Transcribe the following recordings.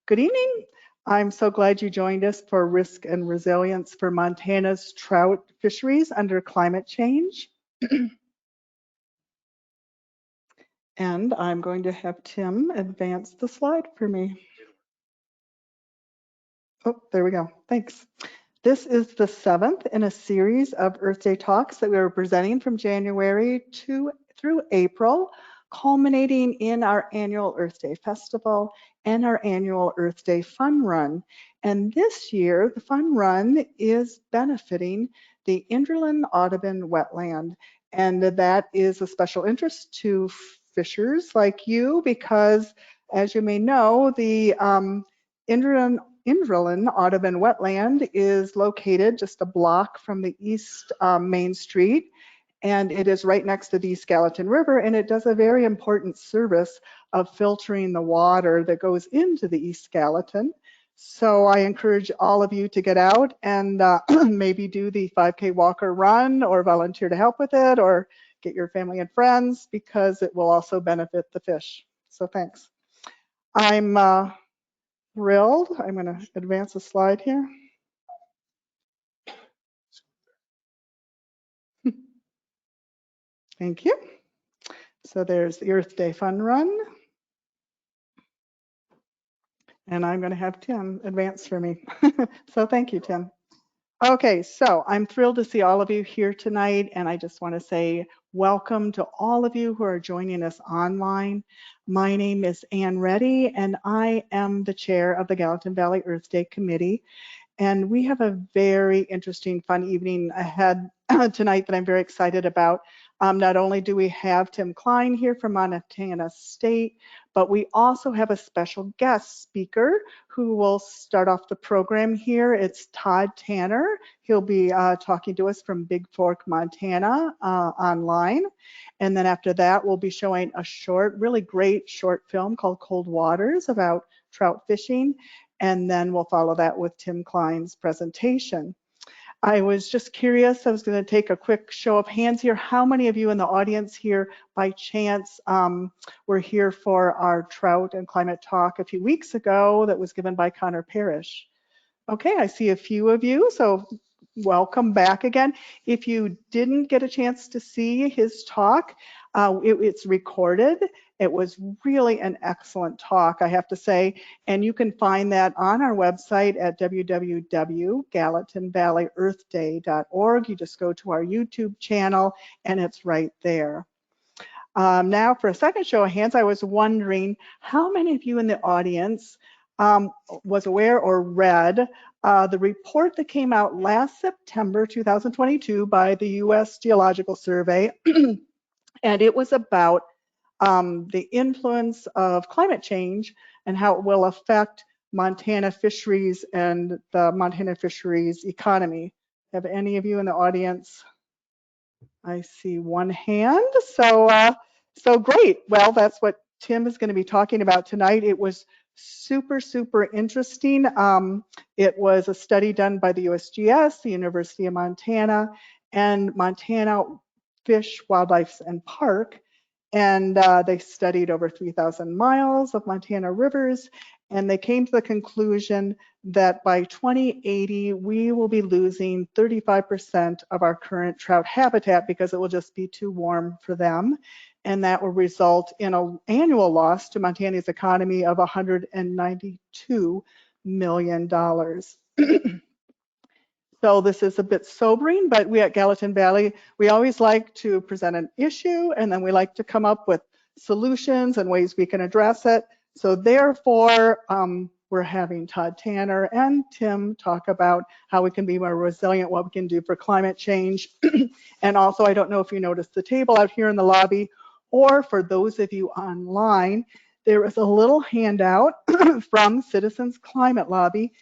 Good evening. I'm so glad you joined us for Risk and Resilience for Montana's Trout Fisheries under Climate Change. And I'm going to have Tim advance the slide for me. Oh, there we go. Thanks. This is the 7th in a series of Earth Day talks that we are presenting from January through April, culminating in our annual Earth Day Festival and our annual Earth Day Fun Run. And this year, the Fun Run is benefiting the Indraland Audubon wetland. And that is a special interest to fishers like you because, as you may know, the Indraland Audubon wetland is located just a block from the East Main Street, and it is right next to the East Gallatin River, and it does a very important service of filtering the water that goes into the East Gallatin. So I encourage all of you to get out and maybe do the 5K walk or run or volunteer to help with it or get your family and friends because it will also benefit the fish. So thanks. I'm thrilled. I'm going to advance a slide here. Thank you. So there's the Earth Day Fun Run. And I'm going to have Tim advance for me. So thank you, Tim. Okay, so I'm thrilled to see all of you here tonight, and I just want to say welcome to all of you who are joining us online. My name is Ann Reddy, and I am the chair of the Gallatin Valley Earth Day Committee. And we have a very interesting, fun evening ahead tonight that I'm very excited about. Not only do we have Tim Cline here from Montana State, but we also have a special guest speaker who will start off the program here. It's Todd Tanner. He'll be talking to us from Big Fork, Montana online. And then after that, we'll be showing a really great short film called Cold Waters about trout fishing. And then we'll follow that with Tim Cline's presentation. I was just curious, I was going to take a quick show of hands here. How many of you in the audience here by chance were here for our trout and climate talk a few weeks ago that was given by Connor Parrish? Okay, I see a few of you, so welcome back again. If you didn't get a chance to see his talk, it's recorded. It was really an excellent talk, I have to say, and you can find that on our website at www.gallatinvalleyearthday.org. You just go to our YouTube channel and it's right there. Now for a second show of hands, I was wondering how many of you in the audience was aware or read the report that came out last September 2022 by the U.S. Geological Survey, and it was about the influence of climate change and how it will affect Montana fisheries and the Montana fisheries economy. Have any of you in the audience? I see one hand, so great. Well, that's what Tim is going to be talking about tonight. It was super interesting. It was a study done by the USGS, the University of Montana, and Montana Fish, Wildlife and Park. And they studied over 3,000 miles of Montana rivers, and they came to the conclusion that by 2080, we will be losing 35% of our current trout habitat because it will just be too warm for them. And that will result in an annual loss to Montana's economy of $192 million. So this is a bit sobering, but we at Gallatin Valley, we always like to present an issue and then we like to come up with solutions and ways we can address it. So therefore, we're having Todd Tanner and Tim talk about how we can be more resilient, what we can do for climate change. And also, I don't know if you noticed the table out here in the lobby, or for those of you online, there is a little handout from Citizens Climate Lobby.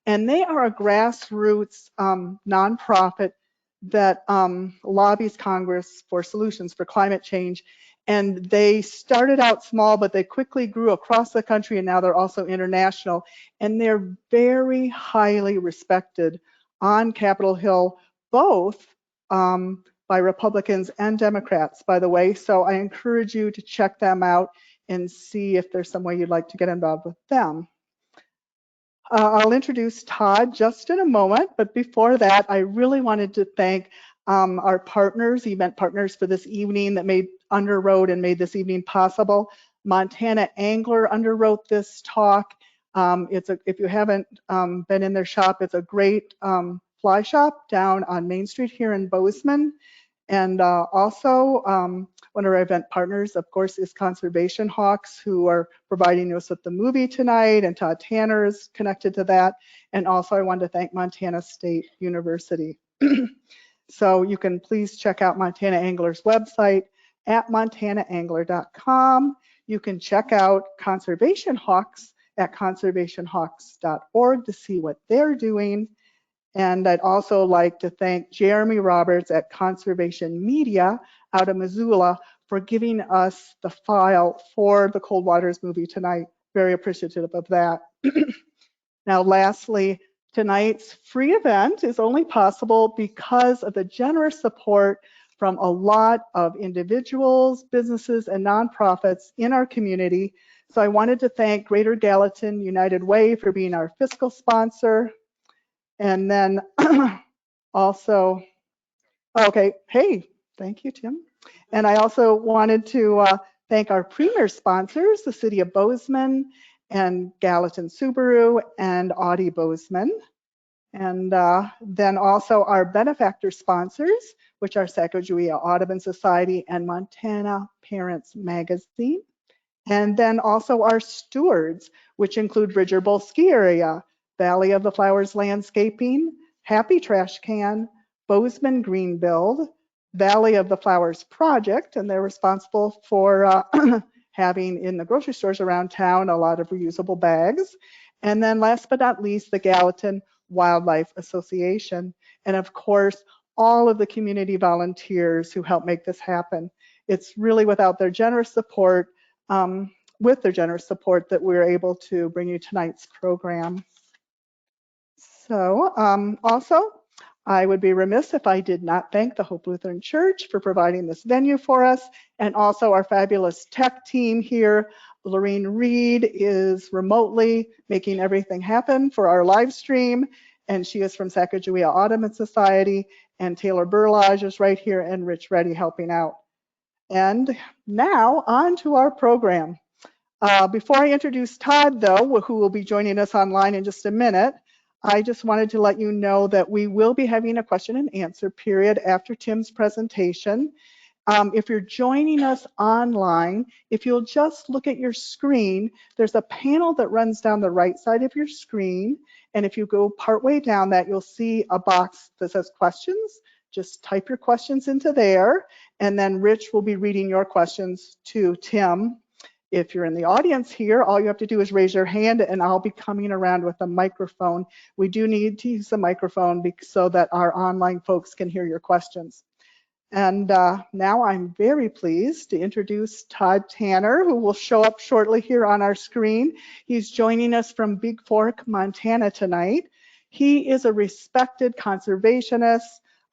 And they are a grassroots nonprofit that lobbies Congress for solutions for climate change. And they started out small, but they quickly grew across the country, and now they're also international. And they're very highly respected on Capitol Hill, both by Republicans and Democrats, by the way. So I encourage you to check them out and see if there's some way you'd like to get involved with them. I'll introduce Todd just in a moment, but before that, I really wanted to thank our partners, event partners for this evening that underwrote and made this evening possible. Montana Angler underwrote this talk. If you haven't been in their shop, it's a great fly shop down on Main Street here in Bozeman. And also, one of our event partners, of course, is Conservation Hawks, who are providing us with the movie tonight, and Todd Tanner is connected to that. And also, I wanted to thank Montana State University. So you can please check out Montana Angler's website at montanaangler.com. You can check out Conservation Hawks at conservationhawks.org to see what they're doing. And I'd also like to thank Jeremy Roberts at Conservation Media out of Missoula for giving us the file for the Cold Waters movie tonight. Very appreciative of that. Now, lastly, tonight's free event is only possible because of the generous support from a lot of individuals, businesses, and nonprofits in our community. So I wanted to thank Greater Gallatin United Way for being our fiscal sponsor. And then also, okay, hey, thank you, Tim. And I also wanted to thank our premier sponsors, the City of Bozeman and Gallatin Subaru and Audi Bozeman. And then also our benefactor sponsors, which are Sacagawea Audubon Society and Montana Parents Magazine. And then also our stewards, which include Bridger Bowl Ski Area, Valley of the Flowers Landscaping, Happy Trash Can, Bozeman Green Build, Valley of the Flowers Project, and they're responsible for having in the grocery stores around town a lot of reusable bags. And then last but not least, the Gallatin Wildlife Association. And of course, all of the community volunteers who help make this happen. It's really without their generous support, that we're able to bring you tonight's program. So also, I would be remiss if I did not thank the Hope Lutheran Church for providing this venue for us, and also our fabulous tech team here. Lorene Reed is remotely making everything happen for our live stream, and she is from Sacagawea Audubon Society, and Taylor Burlage is right here, and Rich Reddy helping out. And now on to our program. Before I introduce Todd, though, who will be joining us online in just a minute, I just wanted to let you know that we will be having a question and answer period after Tim's presentation. If you're joining us online, if you'll just look at your screen, there's a panel that runs down the right side of your screen. And if you go partway down that, you'll see a box that says questions. Just type your questions into there, and then Rich will be reading your questions to Tim. If you're in the audience here, all you have to do is raise your hand and I'll be coming around with a microphone. We do need to use the microphone so that our online folks can hear your questions. And now I'm very pleased to introduce Todd Tanner, who will show up shortly here on our screen. He's joining us from Big Fork, Montana tonight. He is a respected conservationist,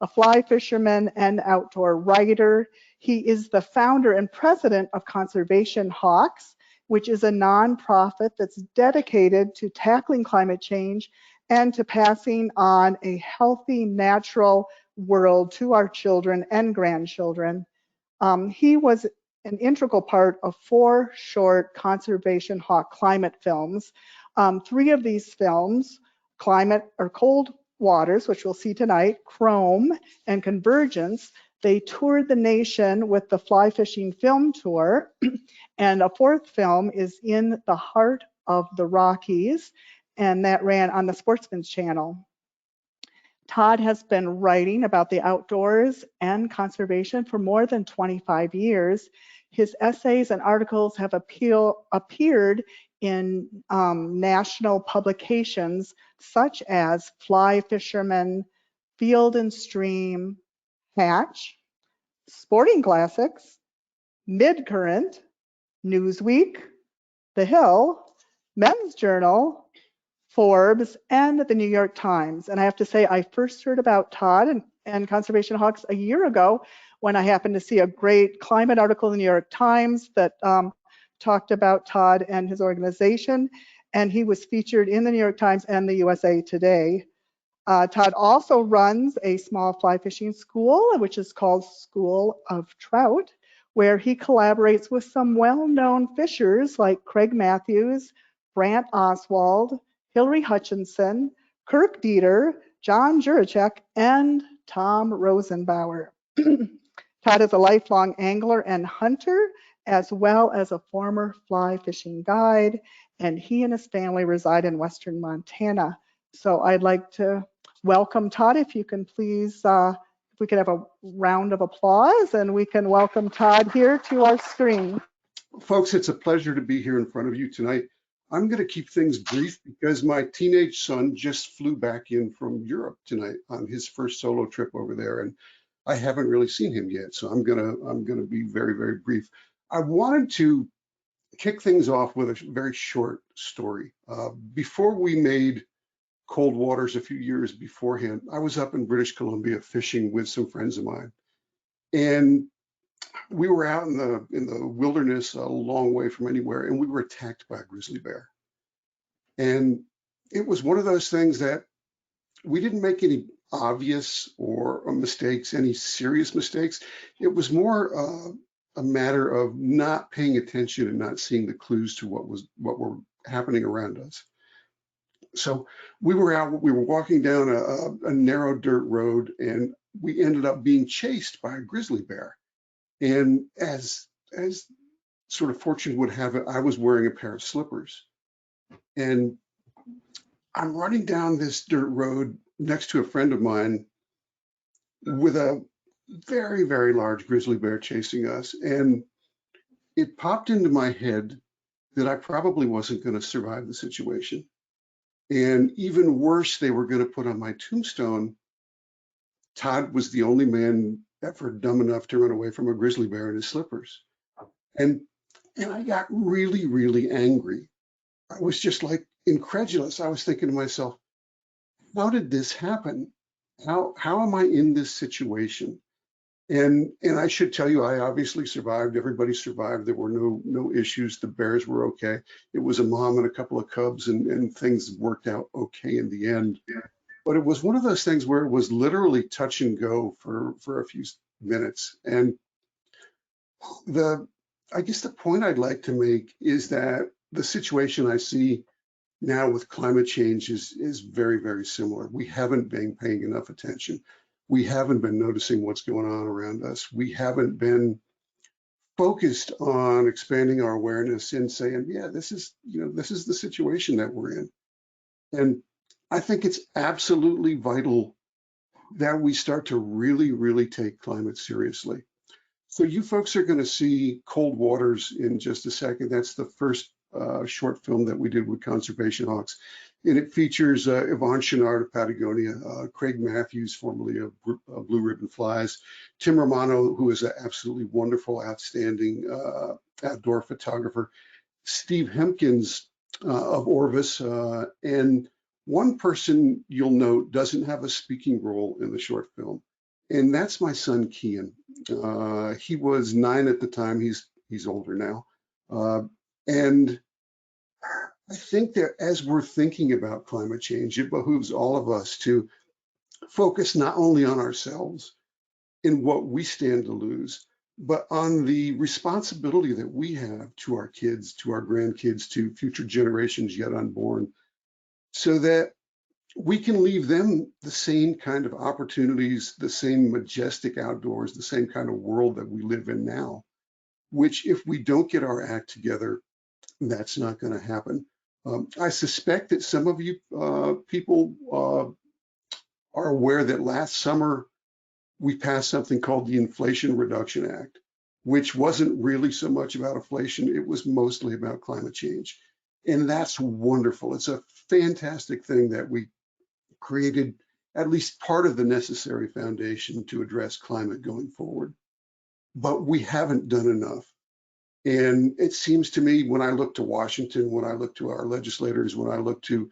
a fly fisherman, and outdoor writer. He is the founder and president of Conservation Hawks, which is a nonprofit that's dedicated to tackling climate change and to passing on a healthy, natural world to our children and grandchildren. He was an integral part of 4 short Conservation Hawk climate films. 3 of these films, Climate or Cold Waters, which we'll see tonight, Chrome, and Convergence, they toured the nation with the Fly Fishing Film Tour. And a 4th film is In the Heart of the Rockies, and that ran on the Sportsman's Channel. Todd has been writing about the outdoors and conservation for more than 25 years. His essays and articles have appeared in national publications such as Fly Fisherman, Field and Stream, Hatch, Sporting Classics, Midcurrent, Newsweek, The Hill, Men's Journal, Forbes, and the New York Times. And I have to say, I first heard about Todd and Conservation Hawks a year ago when I happened to see a great climate article in the New York Times that talked about Todd and his organization, and he was featured in the New York Times and the USA Today. Todd also runs a small fly fishing school, which is called School of Trout, where he collaborates with some well-known fishers like Craig Mathews, Brant Oswald, Hillary Hutchinson, Kirk Dieter, John Juracek, and Tom Rosenbauer. Todd is a lifelong angler and hunter, as well as a former fly fishing guide, and he and his family reside in western Montana. So I'd like to welcome Todd, if you can please, if we could have a round of applause, and we can welcome Todd here to our screen. Folks, it's a pleasure to be here in front of you tonight. I'm going to keep things brief because my teenage son just flew back in from Europe tonight on his first solo trip over there, and I haven't really seen him yet, so I'm gonna be very, very brief. I wanted to kick things off with a very short story. Before we made Cold Waters a few years beforehand, I was up in British Columbia fishing with some friends of mine, and we were out in the wilderness a long way from anywhere, and we were attacked by a grizzly bear. And it was one of those things that we didn't make any obvious or mistakes, any serious mistakes. It was more a matter of not paying attention and not seeing the clues to what were happening around us. So we were walking down a narrow dirt road, and we ended up being chased by a grizzly bear. And as sort of fortune would have it, I was wearing a pair of slippers. And I'm running down this dirt road next to a friend of mine with a very, very large grizzly bear chasing us. And it popped into my head that I probably wasn't going to survive the situation. And even worse, they were going to put on my tombstone, Todd was the only man ever dumb enough to run away from a grizzly bear in his slippers. And I got really, really angry. I was just like incredulous. I was thinking to myself, how did this happen? How am I in this situation? And I should tell you, I obviously survived. Everybody survived. There were no issues. The bears were okay. It was a mom and a couple of cubs, and things worked out okay in the end. But it was one of those things where it was literally touch and go for a few minutes. And I guess the point I'd like to make is that the situation I see now with climate change is very, very similar. We haven't been paying enough attention. We haven't been noticing what's going on around us. We haven't been focused on expanding our awareness and saying, yeah, this is the situation that we're in. And I think it's absolutely vital that we start to really, really take climate seriously. So you folks are going to see Cold Waters in just a second. That's the first short film that we did with Conservation Hawks. And it features Yvon Chouinard of Patagonia, Craig Mathews, formerly of Blue Ribbon Flies, Tim Romano, who is an absolutely wonderful, outstanding outdoor photographer, Steve Hemkens of Orvis, and one person you'll note doesn't have a speaking role in the short film, and that's my son Kian. He was 9 at the time. He's older now, and I think that as we're thinking about climate change, it behooves all of us to focus not only on ourselves and what we stand to lose, but on the responsibility that we have to our kids, to our grandkids, to future generations yet unborn, so that we can leave them the same kind of opportunities, the same majestic outdoors, the same kind of world that we live in now, which if we don't get our act together, that's not going to happen. I suspect that some of you people are aware that last summer we passed something called the Inflation Reduction Act, which wasn't really so much about inflation. It was mostly about climate change. And that's wonderful. It's a fantastic thing that we created at least part of the necessary foundation to address climate going forward. But we haven't done enough. And it seems to me when I look to Washington, when I look to our legislators, when I look to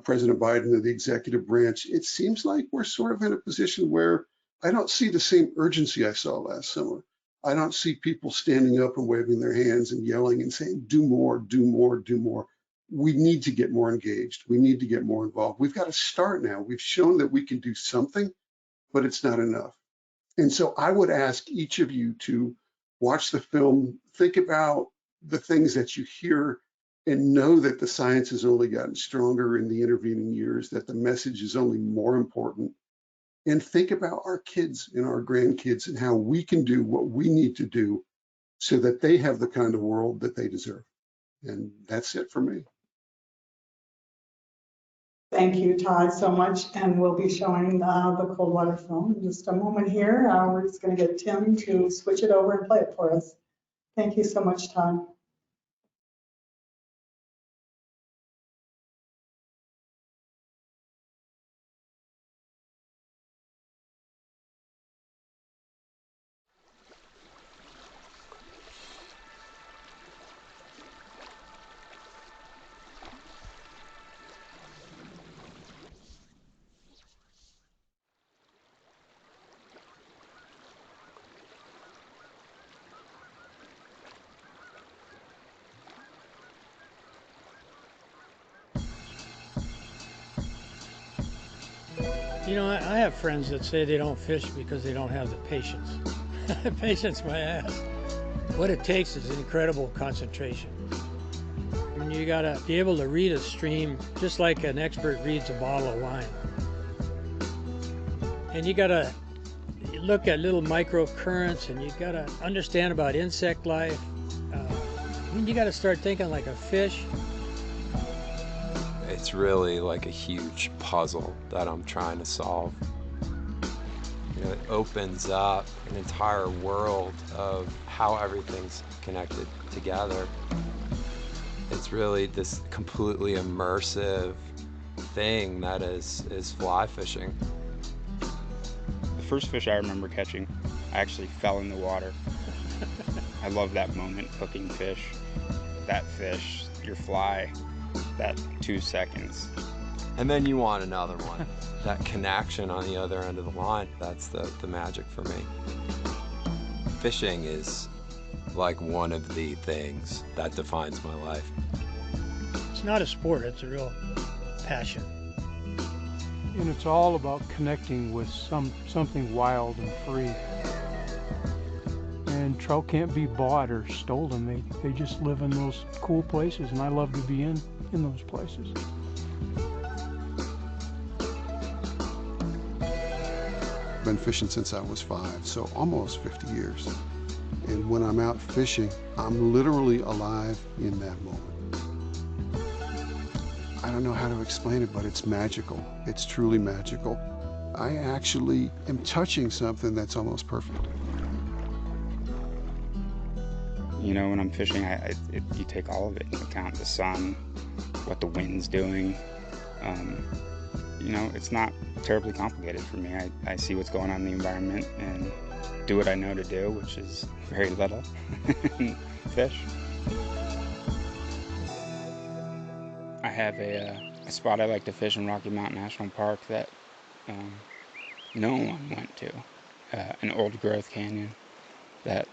President Biden and the executive branch, it seems like we're sort of in a position where I don't see the same urgency I saw last summer. I don't see people standing up and waving their hands and yelling and saying, do more, do more, do more. We need to get more engaged. We need to get more involved. We've got to start now. We've shown that we can do something, but it's not enough. And so I would ask each of you to watch the film, think about the things that you hear, and know that the science has only gotten stronger in the intervening years, that the message is only more important. And think about our kids and our grandkids and how we can do what we need to do so that they have the kind of world that they deserve. And that's it for me. Thank you, Todd, so much. And we'll be showing the cold water film in just a moment here. We're just going to get Tim to switch it over and play it for us. Thank you so much, Todd. You know, I have friends that say they don't fish because they don't have the patience. Patience, my ass. What it takes is incredible concentration. I mean, you gotta be able to read a stream just like an expert reads a bottle of wine. And you gotta look at little micro currents, and you gotta understand about insect life. I mean, you gotta start thinking like a fish. It's really like a huge puzzle that I'm trying to solve. You know, it opens up an entire world of how everything's connected together. It's really this completely immersive thing that is fly fishing. The first fish I remember catching, I actually fell in the water. I love that moment, hooking fish, that fish, your fly, that 2 seconds. And then you want another one. That connection on the other end of the line, that's the magic for me. Fishing is like one of the things that defines my life. It's not a sport, it's a real passion. And it's all about connecting with something wild and free. And trout can't be bought or stolen. They just live in those cool places, and I love to be in those places. I've been fishing since I was 5, so almost 50 years. And when I'm out fishing, I'm literally alive in that moment. I don't know how to explain it, but it's magical. It's truly magical. I actually am touching something that's almost perfect. You know, when I'm fishing, you take all of it into account, the sun, what the wind's doing. You know, it's not terribly complicated for me. I see what's going on in the environment and do what I know to do, which is very little, fish. I have a spot I like to fish in Rocky Mountain National Park that no one went to, an old growth canyon that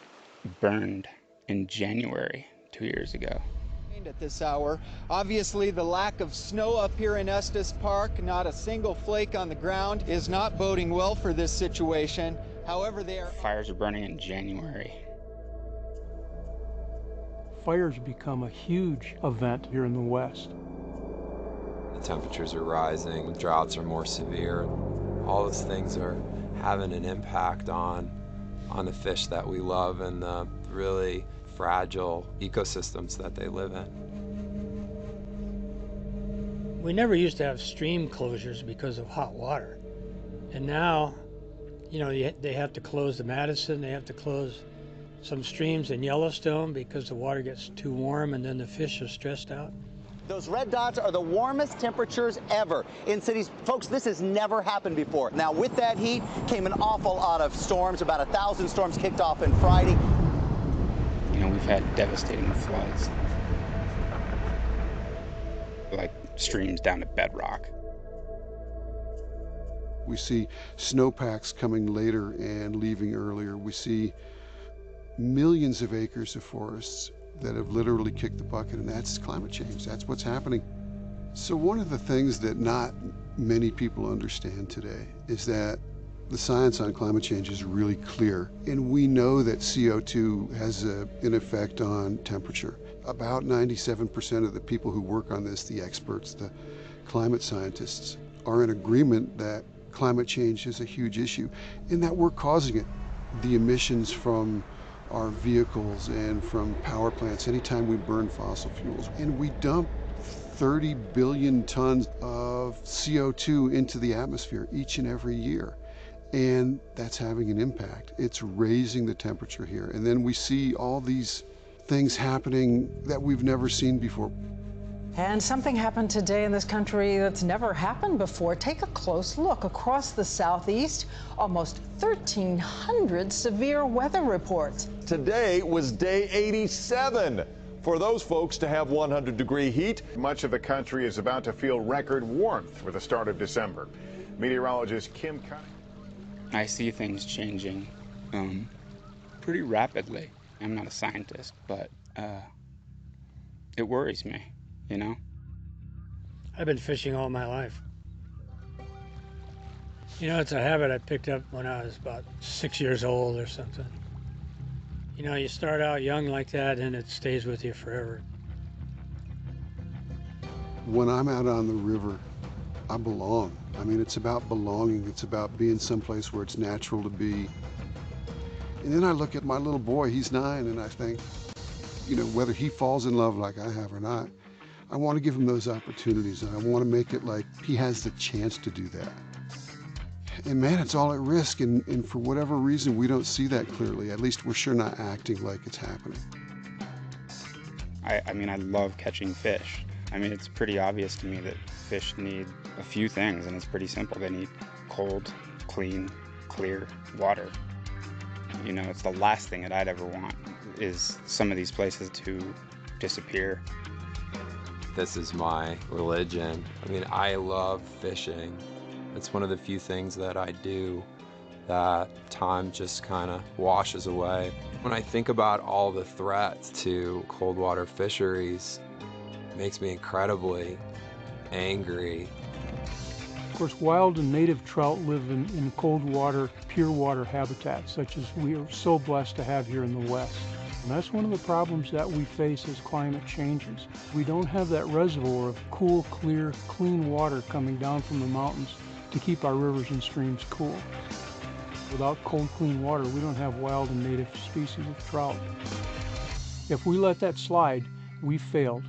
burned in January 2 years ago. At this hour, obviously the lack of snow up here in Estes Park, not a single flake on the ground, is not boding well for this situation. However, Fires are burning in January. Fires become a huge event here in the West. The temperatures are rising, droughts are more severe. All those things are having an impact on the fish that we love and the really fragile ecosystems that they live in. We never used to have stream closures because of hot water. And now, you know, they have to close the Madison, they have to close some streams in Yellowstone because the water gets too warm and then the fish are stressed out. those red dots are the warmest temperatures ever in cities. Folks, this has never happened before. Now, with that heat came an awful lot of storms. About 1,000 storms kicked off on Friday. You know, we've had devastating floods, like streams down to bedrock. We see snowpacks coming later and leaving earlier. We see millions of acres of forests that have literally kicked the bucket, and that's climate change. That's what's happening. So one of the things that not many people understand today is that the science on climate change is really clear, and we know that CO2 has an effect on temperature. About 97% of the people who work on this, the experts, the climate scientists, are in agreement that climate change is a huge issue and that we're causing it. The emissions from our vehicles and from power plants, anytime we burn fossil fuels, and we dump 30 billion tons of CO2 into the atmosphere each and every year. And that's having an impact. It's raising the temperature here. And then we see all these things happening that we've never seen before. And something happened today in this country that's never happened before. Take a close look. Across the southeast, almost 1,300 severe weather reports. Today was day 87 for those folks to have 100-degree heat. Much of the country is about to feel record warmth for the start of December. Meteorologist Tim Cline. I see things changing pretty rapidly. I'm not a scientist, but it worries me, you know? I've been fishing all my life. You know, it's a habit I picked up when I was about 6 years old or something. You know, you start out young like that and it stays with you forever. When I'm out on the river, I belong. I mean, it's about belonging. It's about being someplace where it's natural to be. And then I look at my little boy, he's 9, and I think, you know, whether he falls in love like I have or not, I want to give him those opportunities, and I want to make it like he has the chance to do that. And man, it's all at risk, and for whatever reason, we don't see that clearly. At least we're sure not acting like it's happening. I mean, I love catching fish. I mean, it's pretty obvious to me that fish need a few things, and it's pretty simple. They need cold, clean, clear water. You know, it's the last thing that I'd ever want is some of these places to disappear. This is my religion. I mean, I love fishing. It's one of the few things that I do that time just kind of washes away. When I think about all the threats to cold water fisheries, it makes me incredibly angry. Of course, wild and native trout live in cold water, pure water habitats, such as we are so blessed to have here in the West. And that's one of the problems that we face as climate changes. We don't have that reservoir of cool, clear, clean water coming down from the mountains to keep our rivers and streams cool. Without cold, clean water, we don't have wild and native species of trout. If we let that slide, we failed.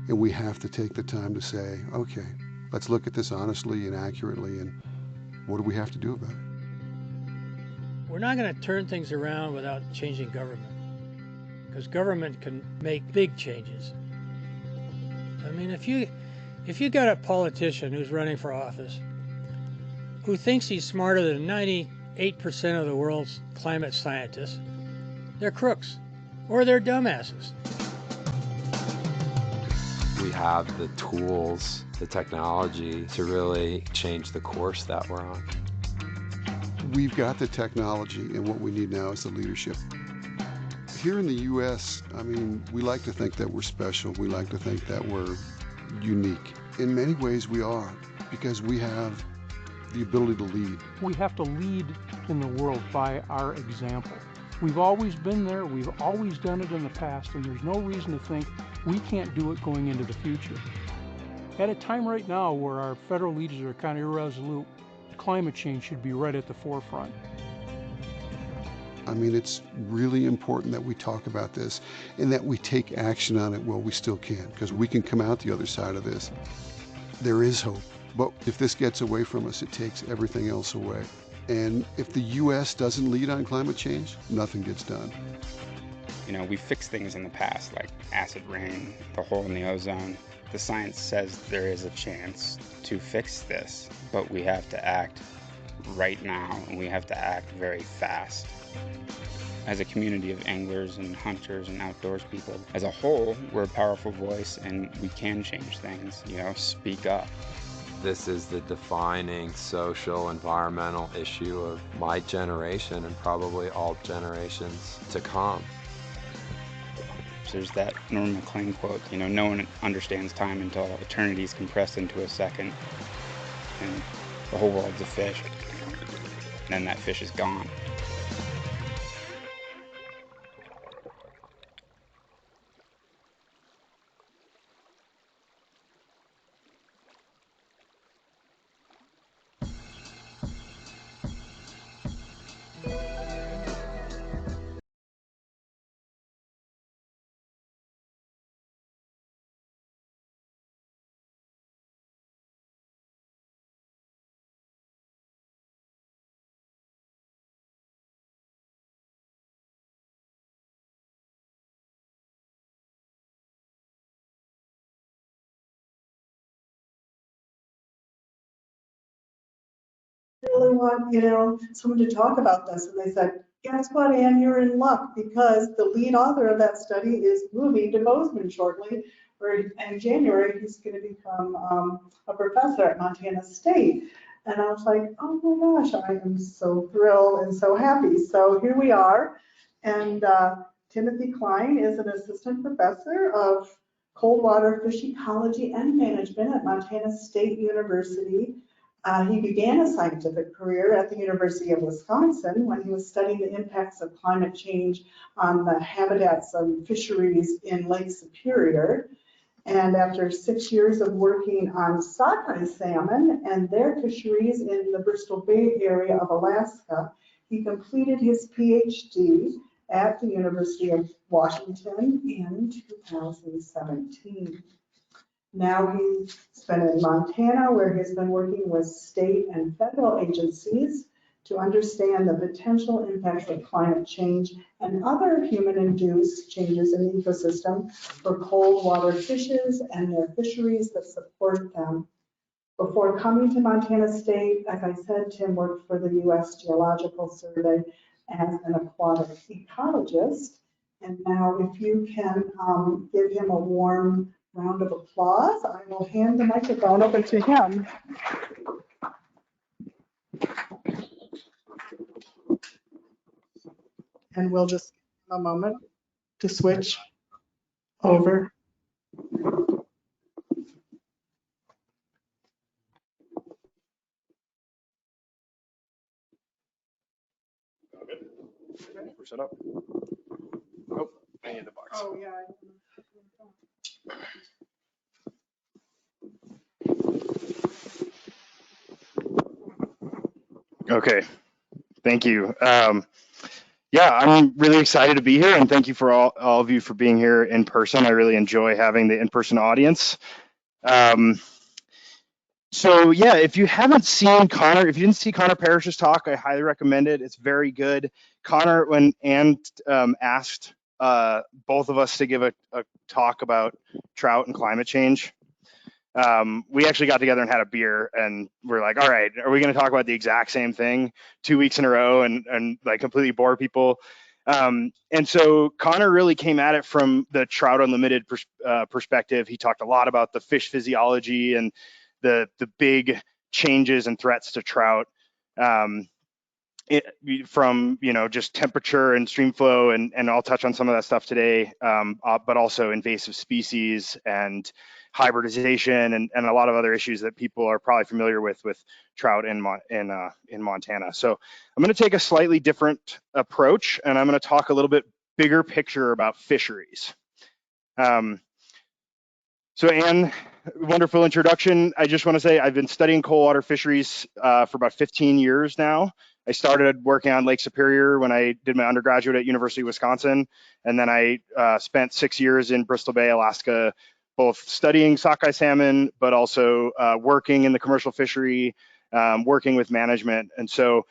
And we have to take the time to say, okay, let's look at this honestly and accurately, and what do we have to do about it? We're not going to turn things around without changing government, because government can make big changes. I mean, if you got a politician who's running for office who thinks he's smarter than 98% of the world's climate scientists, they're crooks or they're dumbasses. We have the tools, the technology to really change the course that we're on. We've got the technology, and what we need now is the leadership. Here in the U.S., I mean, we like to think that we're special. We like to think that we're unique. In many ways we are, because we have the ability to lead. We have to lead in the world by our example. We've always been there, we've always done it in the past, and there's no reason to think we can't do it going into the future. At a time right now where our federal leaders are kind of irresolute, climate change should be right at the forefront. I mean, it's really important that we talk about this and that we take action on it while we still can, because we can come out the other side of this. There is hope, but if this gets away from us, it takes everything else away. And if the U.S. doesn't lead on climate change, nothing gets done. You know, we fixed things in the past, like acid rain, the hole in the ozone. The science says there is a chance to fix this, but we have to act right now, and we have to act very fast. As a community of anglers and hunters and outdoors people, as a whole, we're a powerful voice, and we can change things, you know, speak up. This is the defining social, environmental issue of my generation and probably all generations to come. There's that Norman MacLean quote, you know, no one understands time until eternity is compressed into a second, and the whole world's a fish, and then that fish is gone. Really want, someone to talk about this. And they said, guess what, Ann, you're in luck because the lead author of that study is moving to Bozeman shortly, where in January he's going to become a professor at Montana State. And I was like, oh my gosh, I am so thrilled and so happy. So here we are. And Tim Cline is an assistant professor of cold water fish ecology and management at Montana State University. He began a scientific career at the University of Wisconsin when he was studying the impacts of climate change on the habitats and fisheries in Lake Superior. And after 6 years of working on sockeye salmon and their fisheries in the Bristol Bay area of Alaska, he completed his PhD at the University of Washington in 2017. Now he's been in Montana, where he's been working with state and federal agencies to understand the potential impacts of climate change and other human-induced changes in the ecosystem for cold water fishes and their fisheries that support them. Before coming to Montana State, as I said, Tim worked for the U.S. Geological Survey as an aquatic ecologist. And now if you can give him a warm round of applause, I will hand the microphone over to him. And we'll just give him a moment to switch over. We're set up. Oh, I need the box. Oh, yeah. Okay, thank you. Yeah, I'm really excited to be here, and thank you for all of you for being here in person. I really enjoy having the in-person audience. So yeah, if you haven't seen Connor, if you didn't see Connor Parrish's talk, I highly recommend it. It's very good. Connor, when Ann asked both of us to give a talk about trout and climate change, we actually got together and had a beer, and we're like, all right, are we going to talk about the exact same thing 2 weeks in a row and like completely bore people? And so Connor really came at it from the Trout Unlimited perspective. He talked a lot about the fish physiology and the big changes and threats to trout from just temperature and stream flow, and I'll touch on some of that stuff today, but also invasive species and hybridization and a lot of other issues that people are probably familiar with trout in Montana. So I'm going to take a slightly different approach, and I'm going to talk a little bit bigger picture about fisheries. So Ann, wonderful introduction. I just want to say I've been studying cold water fisheries for about 15 years now. I started working on Lake Superior when I did my undergraduate at University of Wisconsin, and then I spent 6 years in Bristol Bay, Alaska, both studying sockeye salmon, but also working in the commercial fishery, working with management. And so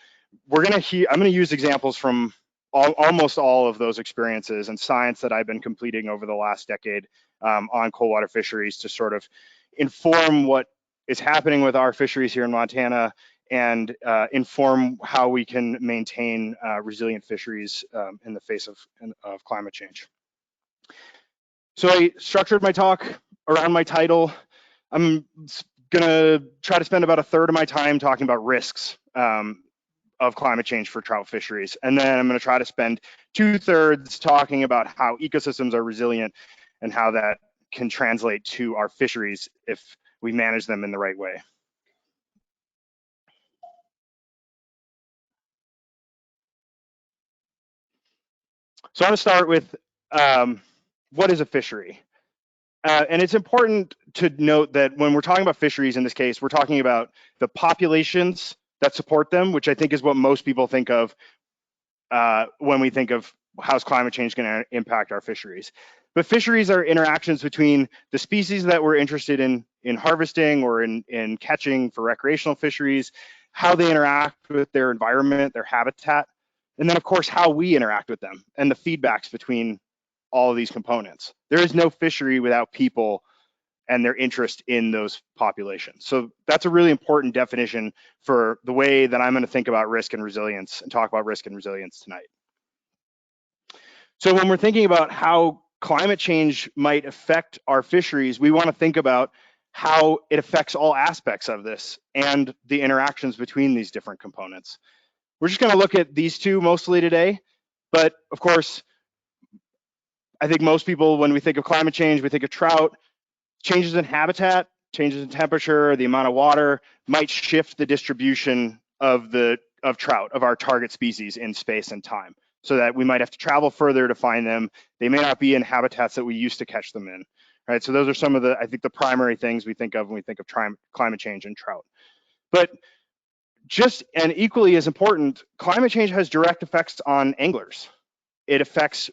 I'm gonna use examples from almost all of those experiences and science that I've been completing over the last decade on cold water fisheries to sort of inform what is happening with our fisheries here in Montana and inform how we can maintain resilient fisheries in the face of climate change. So I structured my talk around my title. I'm gonna try to spend about a third of my time talking about risks of climate change for trout fisheries. And then I'm gonna try to spend 2/3 talking about how ecosystems are resilient and how that can translate to our fisheries if we manage them in the right way. So I'm gonna start with what is a fishery? And it's important to note that when we're talking about fisheries in this case, we're talking about the populations that support them, which I think is what most people think of when we think of how's climate change going to impact our fisheries. But fisheries are interactions between the species that we're interested in harvesting or in catching for recreational fisheries, how they interact with their environment, their habitat, and then of course how we interact with them and the feedbacks between all of these components. There is no fishery without people and their interest in those populations. So that's a really important definition for the way that I'm going to think about risk and resilience and talk about risk and resilience tonight. So when we're thinking about how climate change might affect our fisheries, we want to think about how it affects all aspects of this and the interactions between these different components. We're just going to look at these two mostly today, but of course, I think most people, when we think of climate change, we think of trout. Changes in habitat, changes in temperature, the amount of water might shift the distribution of trout, of our target species in space and time, so that we might have to travel further to find them. They may not be in habitats that we used to catch them in, right? So those are some of the, I think, the primary things we think of when we think of climate change and trout. But just and equally as important, climate change has direct effects on anglers. It affects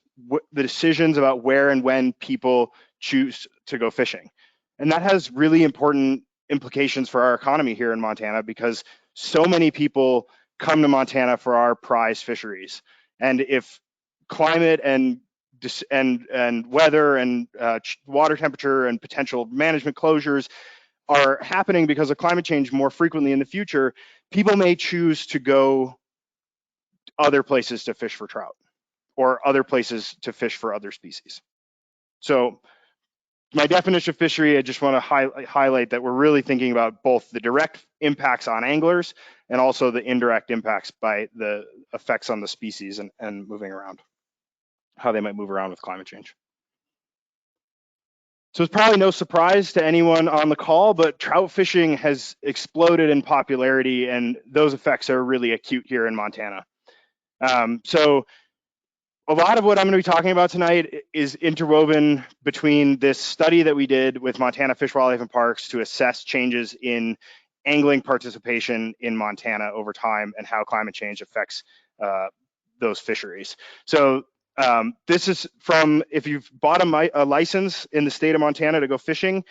the decisions about where and when people choose to go fishing. And that has really important implications for our economy here in Montana, because so many people come to Montana for our prize fisheries. And if climate and weather and water temperature and potential management closures are happening because of climate change more frequently in the future, people may choose to go other places to fish for trout, or other places to fish for other species. So my definition of fishery, I just want to highlight that we're really thinking about both the direct impacts on anglers and also the indirect impacts by the effects on the species and moving around, how they might move around with climate change. So it's probably no surprise to anyone on the call, but trout fishing has exploded in popularity, and those effects are really acute here in Montana. So a lot of what I'm going to be talking about tonight is interwoven between this study that we did with Montana Fish, Wildlife, and Parks to assess changes in angling participation in Montana over time and how climate change affects those fisheries. So this is from, if you've bought a license in the state of Montana to go fishing,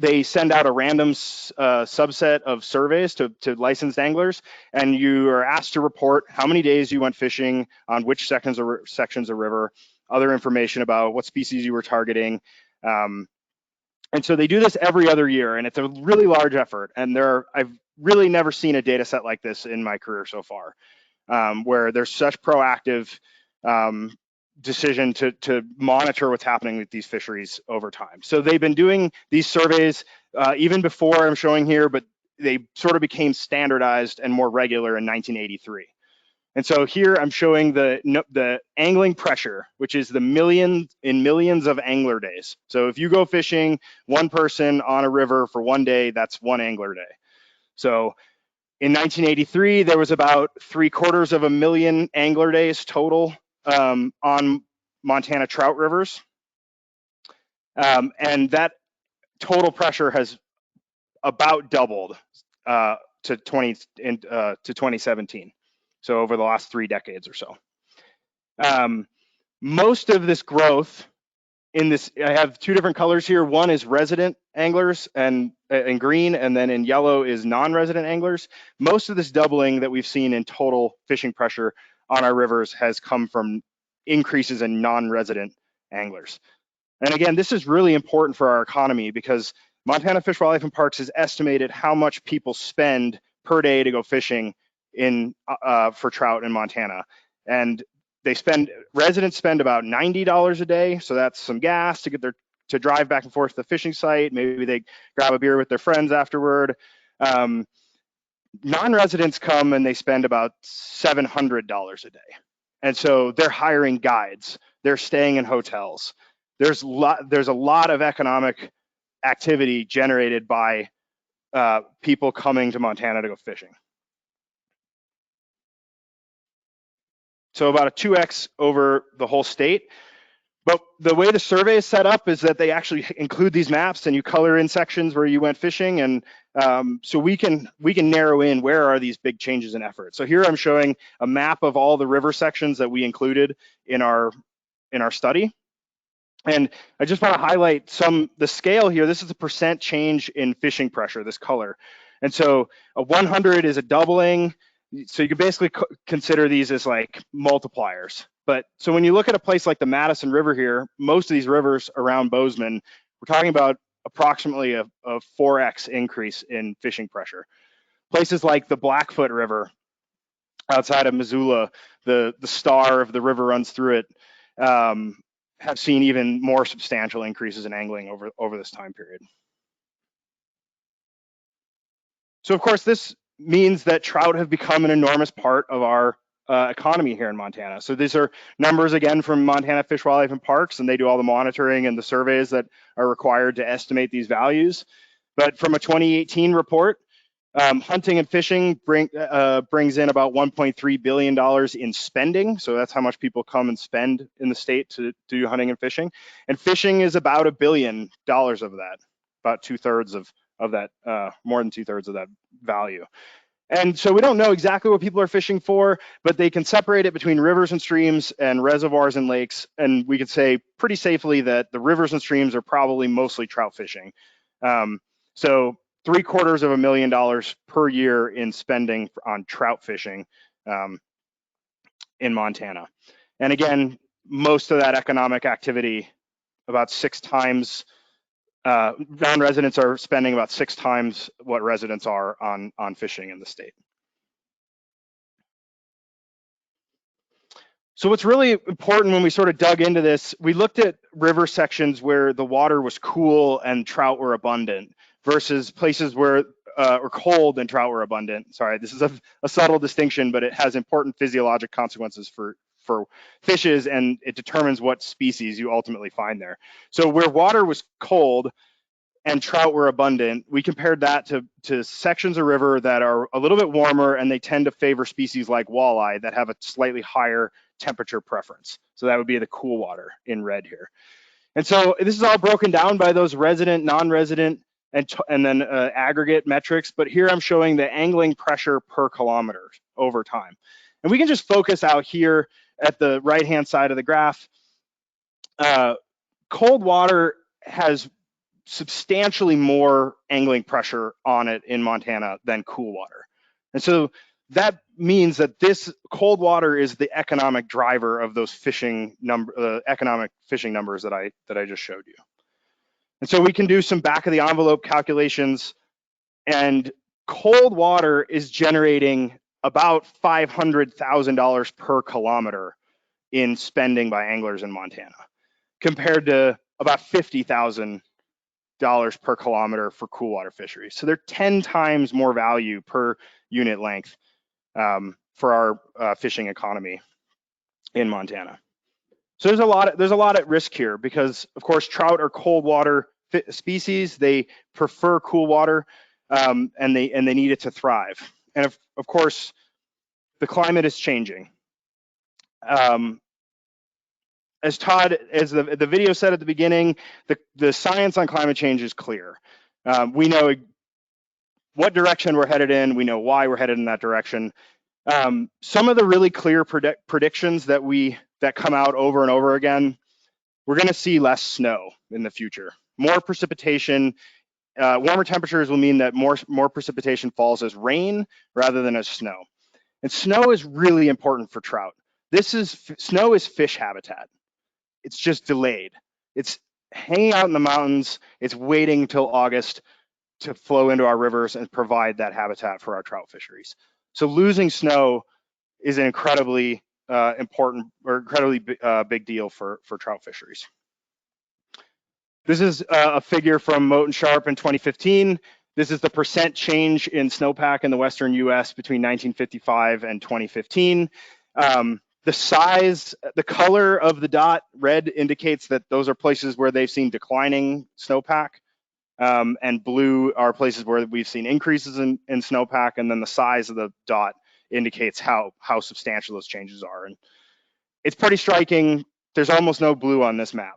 they send out a random subset of surveys to licensed anglers, and you are asked to report how many days you went fishing on which sections of river, other information about what species you were targeting. And so they do this every other year, and it's a really large effort. And I've really never seen a data set like this in my career so far, where there's such proactive decision to monitor what's happening with these fisheries over time. So they've been doing these surveys even before I'm showing here, but they sort of became standardized and more regular in 1983. And so here I'm showing the angling pressure, which is the millions of angler days. So if you go fishing, one person on a river for one day, that's one angler day. So in 1983, there was about 750,000 angler days total on Montana trout rivers. And that total pressure has about doubled to 2017. So over the last 3 decades or so. Most of this growth in this, I have 2 different colors here. One is resident anglers and in green, and then in yellow is non-resident anglers. Most of this doubling that we've seen in total fishing pressure on our rivers has come from increases in non-resident anglers. And again, this is really important for our economy, because Montana Fish, Wildlife, and Parks has estimated how much people spend per day to go fishing for trout in Montana. And residents spend about $90 a day. So that's some gas to get their to drive back and forth to the fishing site. Maybe they grab a beer with their friends afterward. Non-residents come and they spend about $700 a day. And so they're hiring guides, they're staying in hotels. There's a lot of economic activity generated by people coming to Montana to go fishing. So about a 2x over the whole state. But the way the survey is set up is that they actually include these maps and you color in sections where you went fishing. And so we can narrow in where are these big changes in effort. So here I'm showing a map of all the river sections that we included in our study. And I just want to highlight the scale here. This is a percent change in fishing pressure, this color. And so a 100 is a doubling. So you can basically consider these as like multipliers. But so when you look at a place like the Madison River here, most of these rivers around Bozeman, we're talking about approximately a 4x increase in fishing pressure. Places like the Blackfoot River outside of Missoula, the star of the river runs through it, have seen even more substantial increases in angling over this time period. So of course, this means that trout have become an enormous part of our economy here in Montana. So these are numbers again from Montana Fish, Wildlife and Parks, and they do all the monitoring and the surveys that are required to estimate these values. But from a 2018 report, hunting and fishing brings in about $1.3 billion in spending. So that's how much people come and spend in the state to do hunting and fishing. And fishing is about $1 billion of that, about 2/3 of that, more than 2/3 of that value. And so we don't know exactly what people are fishing for, but they can separate it between rivers and streams and reservoirs and lakes. And we could say pretty safely that the rivers and streams are probably mostly trout fishing. So $750,000 per year in spending on trout fishing in Montana. And again, most of that economic activity, about 6 times, non-residents are spending about 6 times what residents are on fishing in the state. So what's really important when we sort of dug into this, we looked at river sections where the water was cool and trout were abundant versus places where or cold and trout were abundant. Sorry, this is a subtle distinction, but it has important physiologic consequences for fishes, and it determines what species you ultimately find there. So where water was cold and trout were abundant, we compared that to sections of river that are a little bit warmer, and they tend to favor species like walleye that have a slightly higher temperature preference. So that would be the cool water in red here. And so this is all broken down by those resident, non-resident, and then aggregate metrics. But here I'm showing the angling pressure per kilometer over time. And we can just focus out here at the right-hand side of the graph. Cold water has substantially more angling pressure on it in Montana than cool water. And so that means that this cold water is the economic driver of those economic fishing numbers that I just showed you. And so we can do some back of the envelope calculations, and cold water is generating about $500,000 per kilometer in spending by anglers in Montana, compared to about $50,000 per kilometer for cool water fisheries. So they're 10 times more value per unit length for our fishing economy in Montana. So there's a lot at risk here because, of course, trout are cold water species. They prefer cool water, and they need it to thrive. And of course, the climate is changing. As the video said at the beginning, the science on climate change is clear. We know what direction we're headed in. We know why we're headed in that direction. Some of the really clear predictions that come out over and over again, we're going to see less snow in the future. More precipitation, warmer temperatures will mean that more precipitation falls as rain rather than as snow. And snow is really important for trout. Snow is fish habitat. It's just delayed. It's hanging out in the mountains. It's waiting till August to flow into our rivers and provide that habitat for our trout fisheries. So losing snow is an incredibly important or incredibly big deal for trout fisheries. This is a figure from Mote and Sharp in 2015. This is the percent change in snowpack in the western US between 1955 and 2015. The size, the color of the dot, red, indicates that those are places where they've seen declining snowpack, and blue are places where we've seen increases in snowpack, and then the size of the dot indicates how substantial those changes are. And it's pretty striking. There's almost no blue on this map.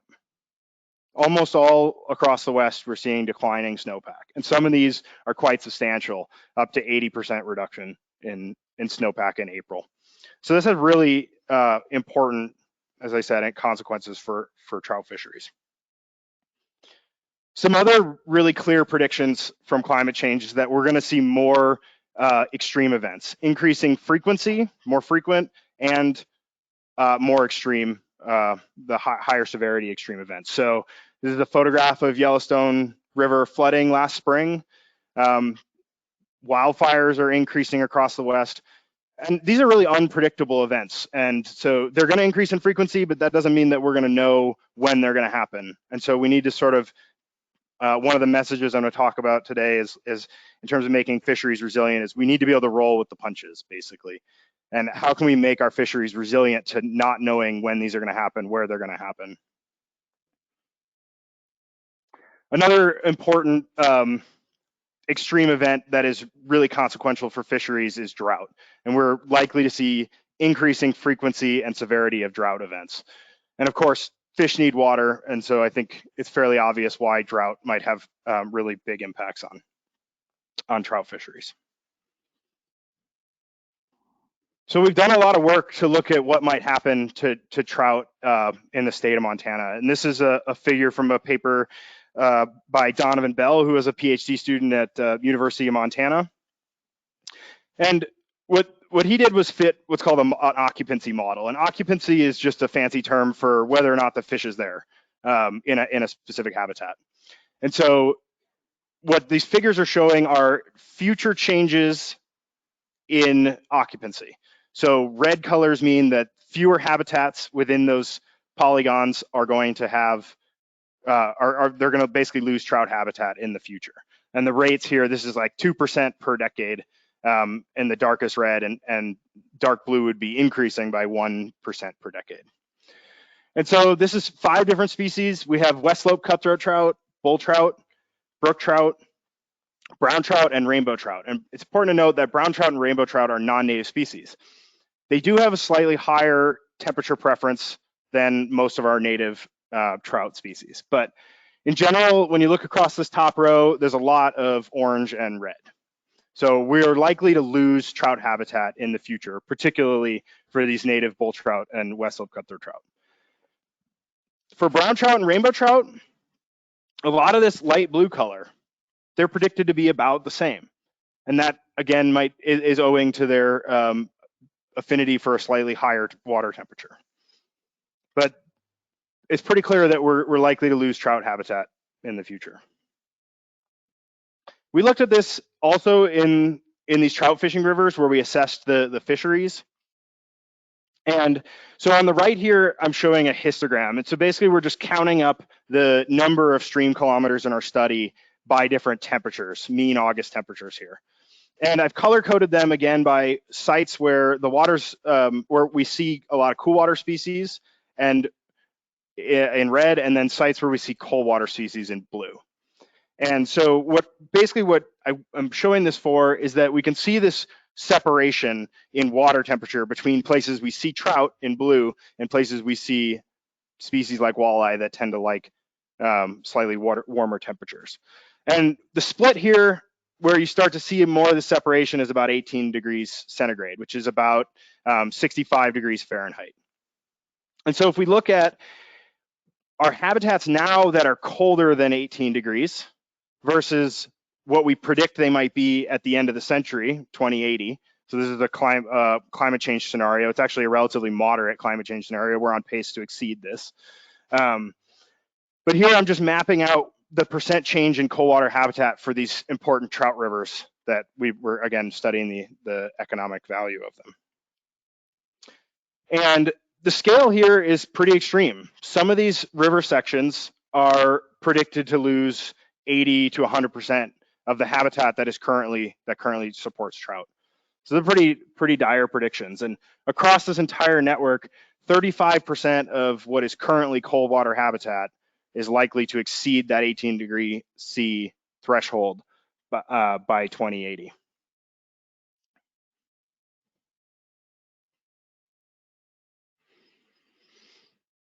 Almost all across the West, we're seeing declining snowpack. And some of these are quite substantial, up to 80% reduction in snowpack in April. So this has really important, as I said, consequences for trout fisheries. Some other really clear predictions from climate change is that we're going to see more extreme events, increasing frequency, more frequent, and more extreme, the higher severity extreme events. So this is a photograph of Yellowstone River flooding last spring. Wildfires are increasing across the West. And these are really unpredictable events. And so they're going to increase in frequency, but that doesn't mean that we're going to know when they're going to happen. And so we need to sort of, one of the messages I'm going to talk about today is in terms of making fisheries resilient, is we need to be able to roll with the punches, basically. And how can we make our fisheries resilient to not knowing when these are going to happen, where they're going to happen? Another important extreme event that is really consequential for fisheries is drought. And we're likely to see increasing frequency and severity of drought events. And of course, fish need water. And so I think it's fairly obvious why drought might have really big impacts on trout fisheries. So we've done a lot of work to look at what might happen to trout in the state of Montana. And this is a figure from a paper by Donovan Bell, who is a PhD student at University of Montana. And what he did was fit what's called an occupancy model. And occupancy is just a fancy term for whether or not the fish is there in a specific habitat. And so what these figures are showing are future changes in occupancy. So red colors mean that fewer habitats within those polygons are going to have, they're going to basically lose trout habitat in the future. And the rates here, this is like 2% per decade in the darkest red, and dark blue would be increasing by 1% per decade. And so this is 5 different species. We have west slope cutthroat trout, bull trout, brook trout, brown trout, and rainbow trout. And it's important to note that brown trout and rainbow trout are non-native species. They do have a slightly higher temperature preference than most of our native trout species. But in general, when you look across this top row, there's a lot of orange and red. So we're likely to lose trout habitat in the future, particularly for these native bull trout and west slope cutthroat trout. For brown trout and rainbow trout, a lot of this light blue color, they're predicted to be about the same. And that, again, is owing to their affinity for a slightly higher water temperature. But it's pretty clear that we're likely to lose trout habitat in the future. We looked at this also in these trout fishing rivers where we assessed the fisheries. And so on the right here, I'm showing a histogram. And so basically we're just counting up the number of stream kilometers in our study by different temperatures, mean August temperatures here. And I've color coded them again by sites where the waters, where we see a lot of cool water species and in red, and then sites where we see cold water species in blue. And so what I'm showing this for is that we can see this separation in water temperature between places we see trout in blue and places we see species like walleye that tend to like slightly warmer temperatures. And the split here, where you start to see more of the separation, is about 18 degrees centigrade, which is about 65 degrees Fahrenheit. And so if we look at our habitats now that are colder than 18 degrees versus what we predict they might be at the end of the century, 2080. So this is a climate change scenario. It's actually a relatively moderate climate change scenario. We're on pace to exceed this. But here I'm just mapping out the percent change in cold water habitat for these important trout rivers that we were, again, studying the economic value of them. And the scale here is pretty extreme. Some of these river sections are predicted to lose 80 to 100% of the habitat that currently supports trout. So they're pretty dire predictions. And across this entire network, 35% of what is currently cold water habitat is likely to exceed that 18°C threshold by 2080.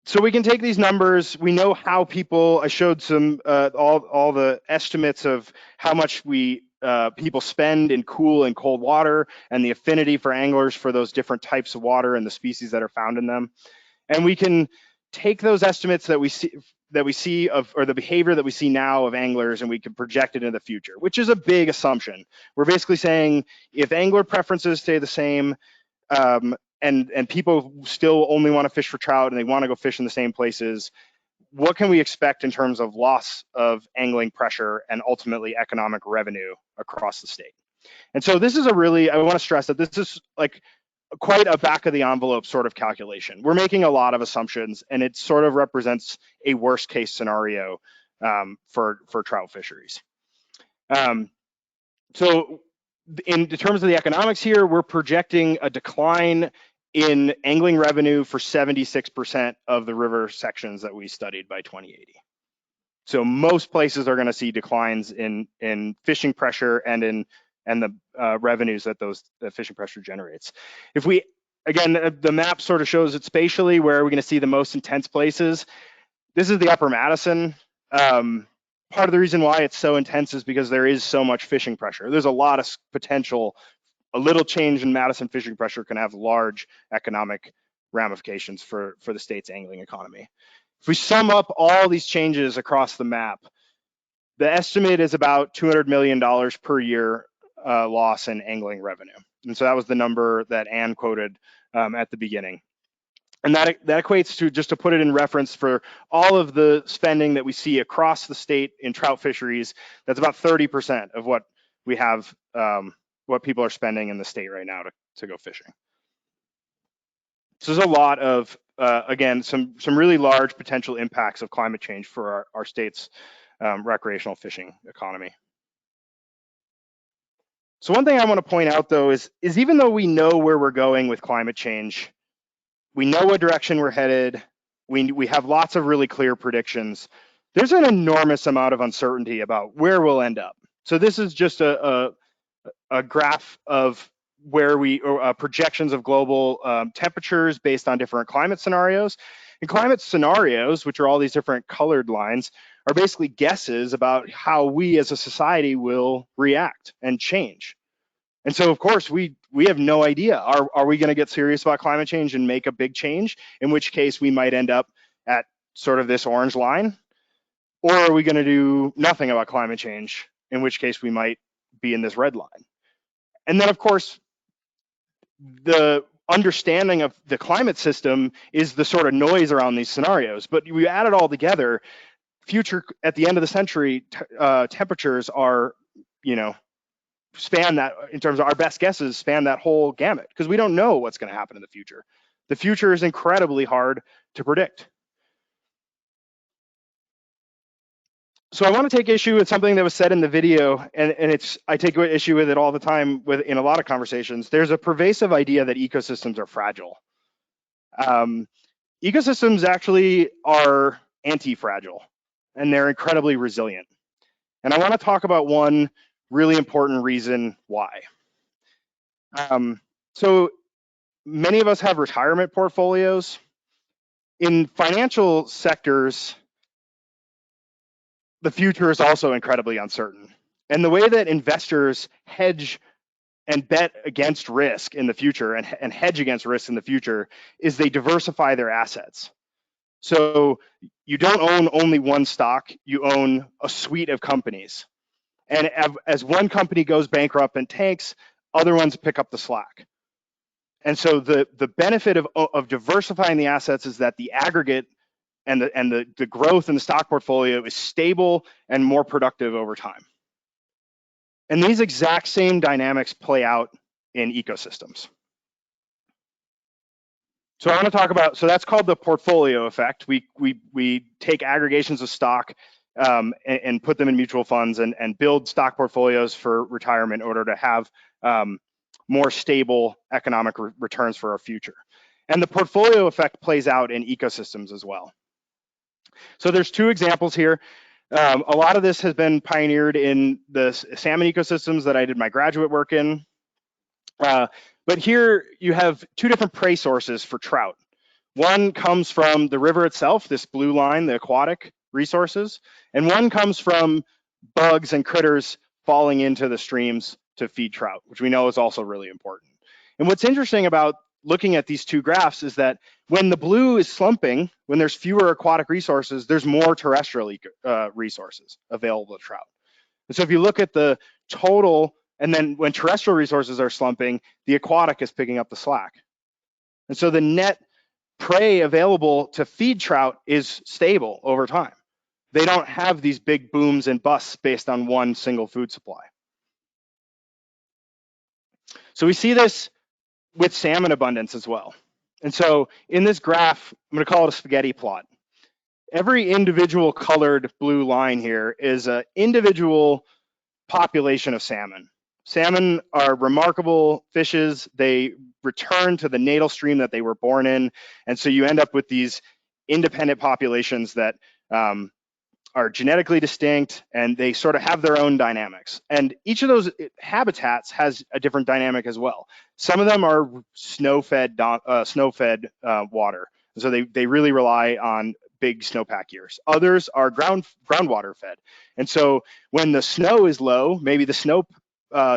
So we can take these numbers. We know how people. I showed some all the estimates of how much people spend in cool and cold water, and the affinity for anglers for those different types of water and the species that are found in them. And we can take those estimates that we see of, or the behavior that we see now of anglers, and we can project it into the future, which is a big assumption. We're basically saying if angler preferences stay the same, and people still only want to fish for trout and they want to go fish in the same places, what can we expect in terms of loss of angling pressure and ultimately economic revenue across the state? And so this is I want to stress that this is like quite a back of the envelope sort of calculation. We're making a lot of assumptions, and it sort of represents a worst case scenario for trout fisheries. So in terms of the economics here, we're projecting a decline in angling revenue for 76% of the river sections that we studied by 2080. So most places are going to see declines in fishing pressure and the revenues that the fishing pressure generates. If we, again, the map sort of shows it spatially where we're going to see the most intense places. This is the Upper Madison. Part of the reason why it's so intense is because there is so much fishing pressure. There's a lot of potential. A little change in Madison fishing pressure can have large economic ramifications for the state's angling economy. If we sum up all these changes across the map, the estimate is about $200 million per year loss in angling revenue. And so that was the number that Ann quoted at the beginning. And that equates to, just to put it in reference, for all of the spending that we see across the state in trout fisheries, that's about 30% of what we have, what people are spending in the state right now to go fishing. So there's a lot of, again, some really large potential impacts of climate change for our state's recreational fishing economy. So one thing I want to point out, though, is even though we know where we're going with climate change, we know what direction we're headed, we have lots of really clear predictions, there's an enormous amount of uncertainty about where we'll end up. So this is just a graph of where projections of global temperatures based on different climate scenarios. And climate scenarios, which are all these different colored lines, are basically guesses about how we as a society will react and change. And so, of course, we have no idea. Are we going to get serious about climate change and make a big change, in which case we might end up at sort of this orange line? Or are we going to do nothing about climate change, in which case we might be in this red line? And then, of course, the understanding of the climate system is the sort of noise around these scenarios. But we add it all together, at the end of the century, temperatures are, span that, in terms of our best guesses, span that whole gamut, because we don't know what's going to happen in the future. The future is incredibly hard to predict. So I want to take issue with something that was said in the video, and I take issue with it all the time in a lot of conversations. There's a pervasive idea that ecosystems are fragile. Ecosystems actually are anti-fragile, and they're incredibly resilient. And I want to talk about one really important reason why. So many of us have retirement portfolios. In financial sectors, the future is also incredibly uncertain. And the way that investors hedge and bet against risk in the future and hedge against risk in the future is they diversify their assets. So you don't own only one stock, you own a suite of companies. And as one company goes bankrupt and tanks, other ones pick up the slack. And so the benefit of diversifying the assets is that the aggregate and the growth in the stock portfolio is stable and more productive over time. And these exact same dynamics play out in ecosystems. So I want to talk about, so that's called the portfolio effect. We take aggregations of stock and put them in mutual funds and build stock portfolios for retirement in order to have more stable economic returns for our future. And the portfolio effect plays out in ecosystems as well. So there's two examples here. A lot of this has been pioneered in the salmon ecosystems that I did my graduate work in. But here you have two different prey sources for trout. One comes from the river itself, this blue line, the aquatic resources, and one comes from bugs and critters falling into the streams to feed trout, which we know is also really important. And what's interesting about looking at these two graphs is that when the blue is slumping, when there's fewer aquatic resources, there's more terrestrial resources available to trout. And so if you look at the total, and then when terrestrial resources are slumping, the aquatic is picking up the slack. And so the net prey available to feed trout is stable over time. They don't have these big booms and busts based on one single food supply. So we see this with salmon abundance as well. And so in this graph, I'm going to call it a spaghetti plot. Every individual colored blue line here is an individual population of salmon. Salmon are remarkable fishes. They return to the natal stream that they were born in. And so you end up with these independent populations that are genetically distinct, and they sort of have their own dynamics. And each of those habitats has a different dynamic as well. Some of them are snow-fed water. So they really rely on big snowpack years. Others are groundwater fed. And so when the snow is low, maybe the snow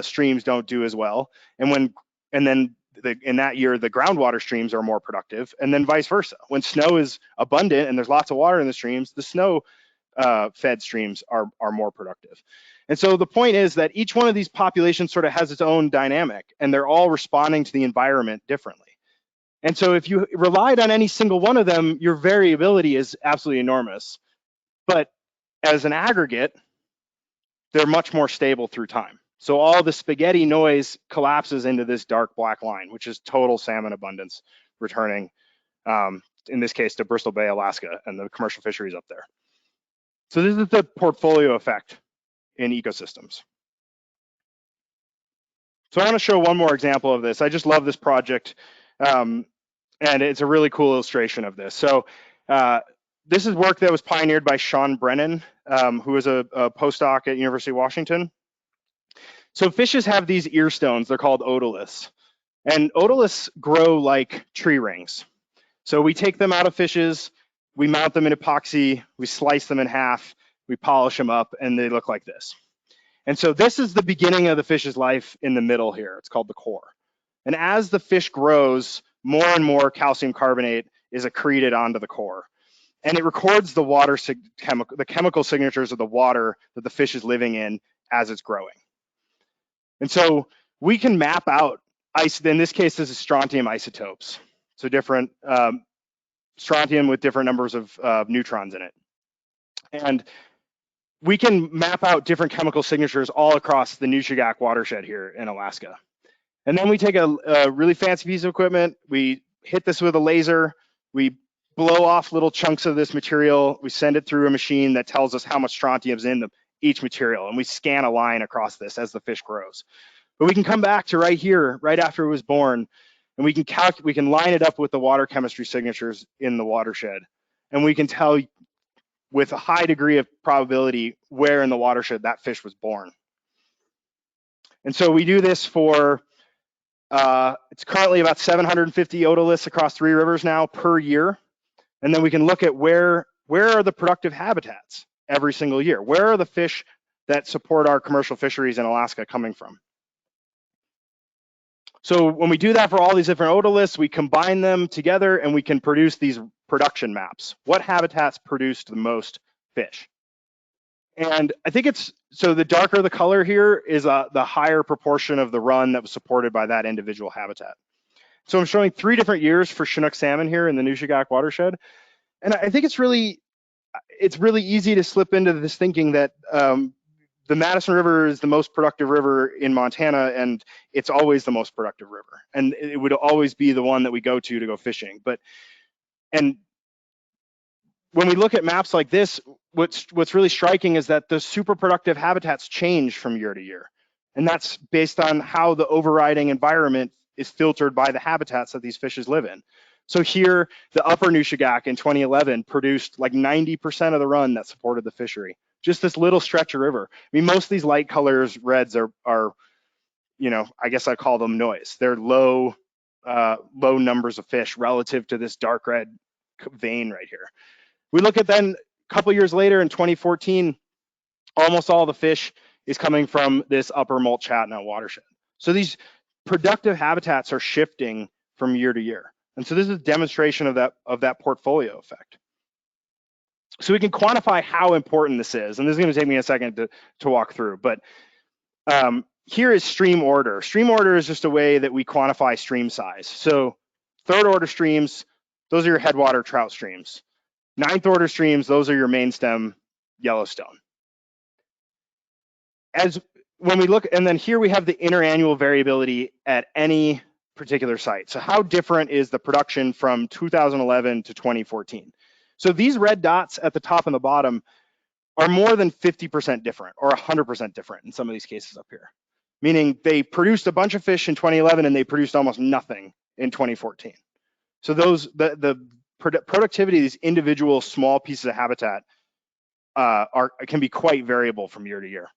streams don't do as well. And then in that year, the groundwater streams are more productive, and then vice versa. When snow is abundant and there's lots of water in the streams, the snow fed streams are more productive. And so the point is that each one of these populations sort of has its own dynamic, and they're all responding to the environment differently. And so if you relied on any single one of them, your variability is absolutely enormous. But as an aggregate, they're much more stable through time. So all the spaghetti noise collapses into this dark black line, which is total salmon abundance returning, in this case, to Bristol Bay, Alaska, and the commercial fisheries up there. So this is the portfolio effect in ecosystems. So I want to show one more example of this. I just love this project, and it's a really cool illustration of this. So this is work that was pioneered by Sean Brennan, who is a postdoc at University of Washington. So fishes have these ear stones. They're called otoliths. And otoliths grow like tree rings. So we take them out of fishes, we mount them in epoxy, we slice them in half, we polish them up, and they look like this. And so this is the beginning of the fish's life in the middle here. It's called the core. And as the fish grows, more and more calcium carbonate is accreted onto the core. And it records the water the chemical signatures of the water that the fish is living in as it's growing. And so we can map out, in this case, this is strontium isotopes. So different strontium with different numbers of neutrons in it. And we can map out different chemical signatures all across the Nushagak watershed here in Alaska. And then we take a really fancy piece of equipment, we hit this with a laser, we blow off little chunks of this material, we send it through a machine that tells us how much strontium is in each material, and we scan a line across this as the fish grows. But we can come back to right here, right after it was born, and we can line it up with the water chemistry signatures in the watershed, and we can tell with a high degree of probability where in the watershed that fish was born. And so we do this for, it's currently about 750 otoliths across 3 rivers now per year. And then we can look at where are the productive habitats every single year? Where are the fish that support our commercial fisheries in Alaska coming from? So when we do that for all these different otoliths, we combine them together and we can produce these production maps. What habitats produced the most fish? And I think so the darker the color here is the higher proportion of the run that was supported by that individual habitat. So I'm showing 3 different years for Chinook salmon here in the Nushagak watershed. And I think it's really easy to slip into this thinking that the Madison River is the most productive river in Montana, and it's always the most productive river. And it would always be the one that we go to go fishing. And when we look at maps like this, what's really striking is that the super productive habitats change from year to year. And that's based on how the overriding environment is filtered by the habitats that these fishes live in. So here, the upper Nushagak in 2011 produced like 90% of the run that supported the fishery. Just this little stretch of river. I mean, most of these light colors, reds are, you know, I guess I call them noise. They're low numbers of fish relative to this dark red vein right here. We look at then a couple years later in 2014, almost all the fish is coming from this upper Multchatna watershed. So these productive habitats are shifting from year to year. And so this is a demonstration of that portfolio effect. So we can quantify how important this is. And this is going to take me a second to walk through. But here is stream order. Stream order is just a way that we quantify stream size. So third order streams, those are your headwater trout streams. Ninth order streams, those are your main stem Yellowstone. When we look, and then here we have the interannual variability at any particular site. So how different is the production from 2011 to 2014? So these red dots at the top and the bottom are more than 50% different or 100% different in some of these cases up here, meaning they produced a bunch of fish in 2011 and they produced almost nothing in 2014. So the productivity of these individual small pieces of habitat can be quite variable from year to year.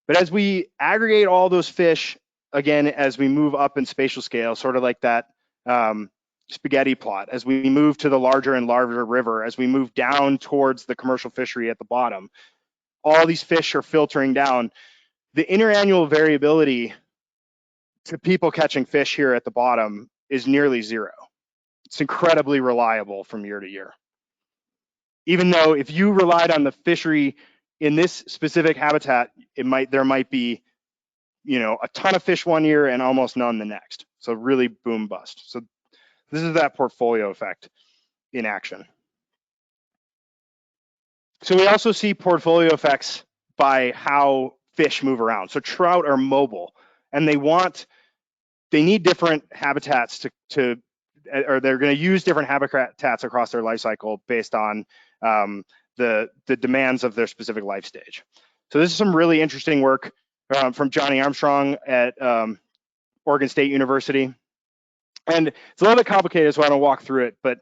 But as we aggregate all those fish, again, as we move up in spatial scale, sort of like that spaghetti plot, as we move to the larger and larger river, as we move down towards the commercial fishery at the bottom, all these fish are filtering down. The interannual variability to people catching fish here at the bottom is nearly zero. It's incredibly reliable from year to year. Even though if you relied on the fishery in this specific habitat, there might be, you know, a ton of fish one year and almost none the next. So really boom bust. So this is that portfolio effect in action. So we also see portfolio effects by how fish move around. So trout are mobile and they need different habitats or they're going to use different habitats across their life cycle based on the demands of their specific life stage. So this is some really interesting work from Johnny Armstrong at Oregon State University. And it's a little bit complicated, so I don't walk through it, but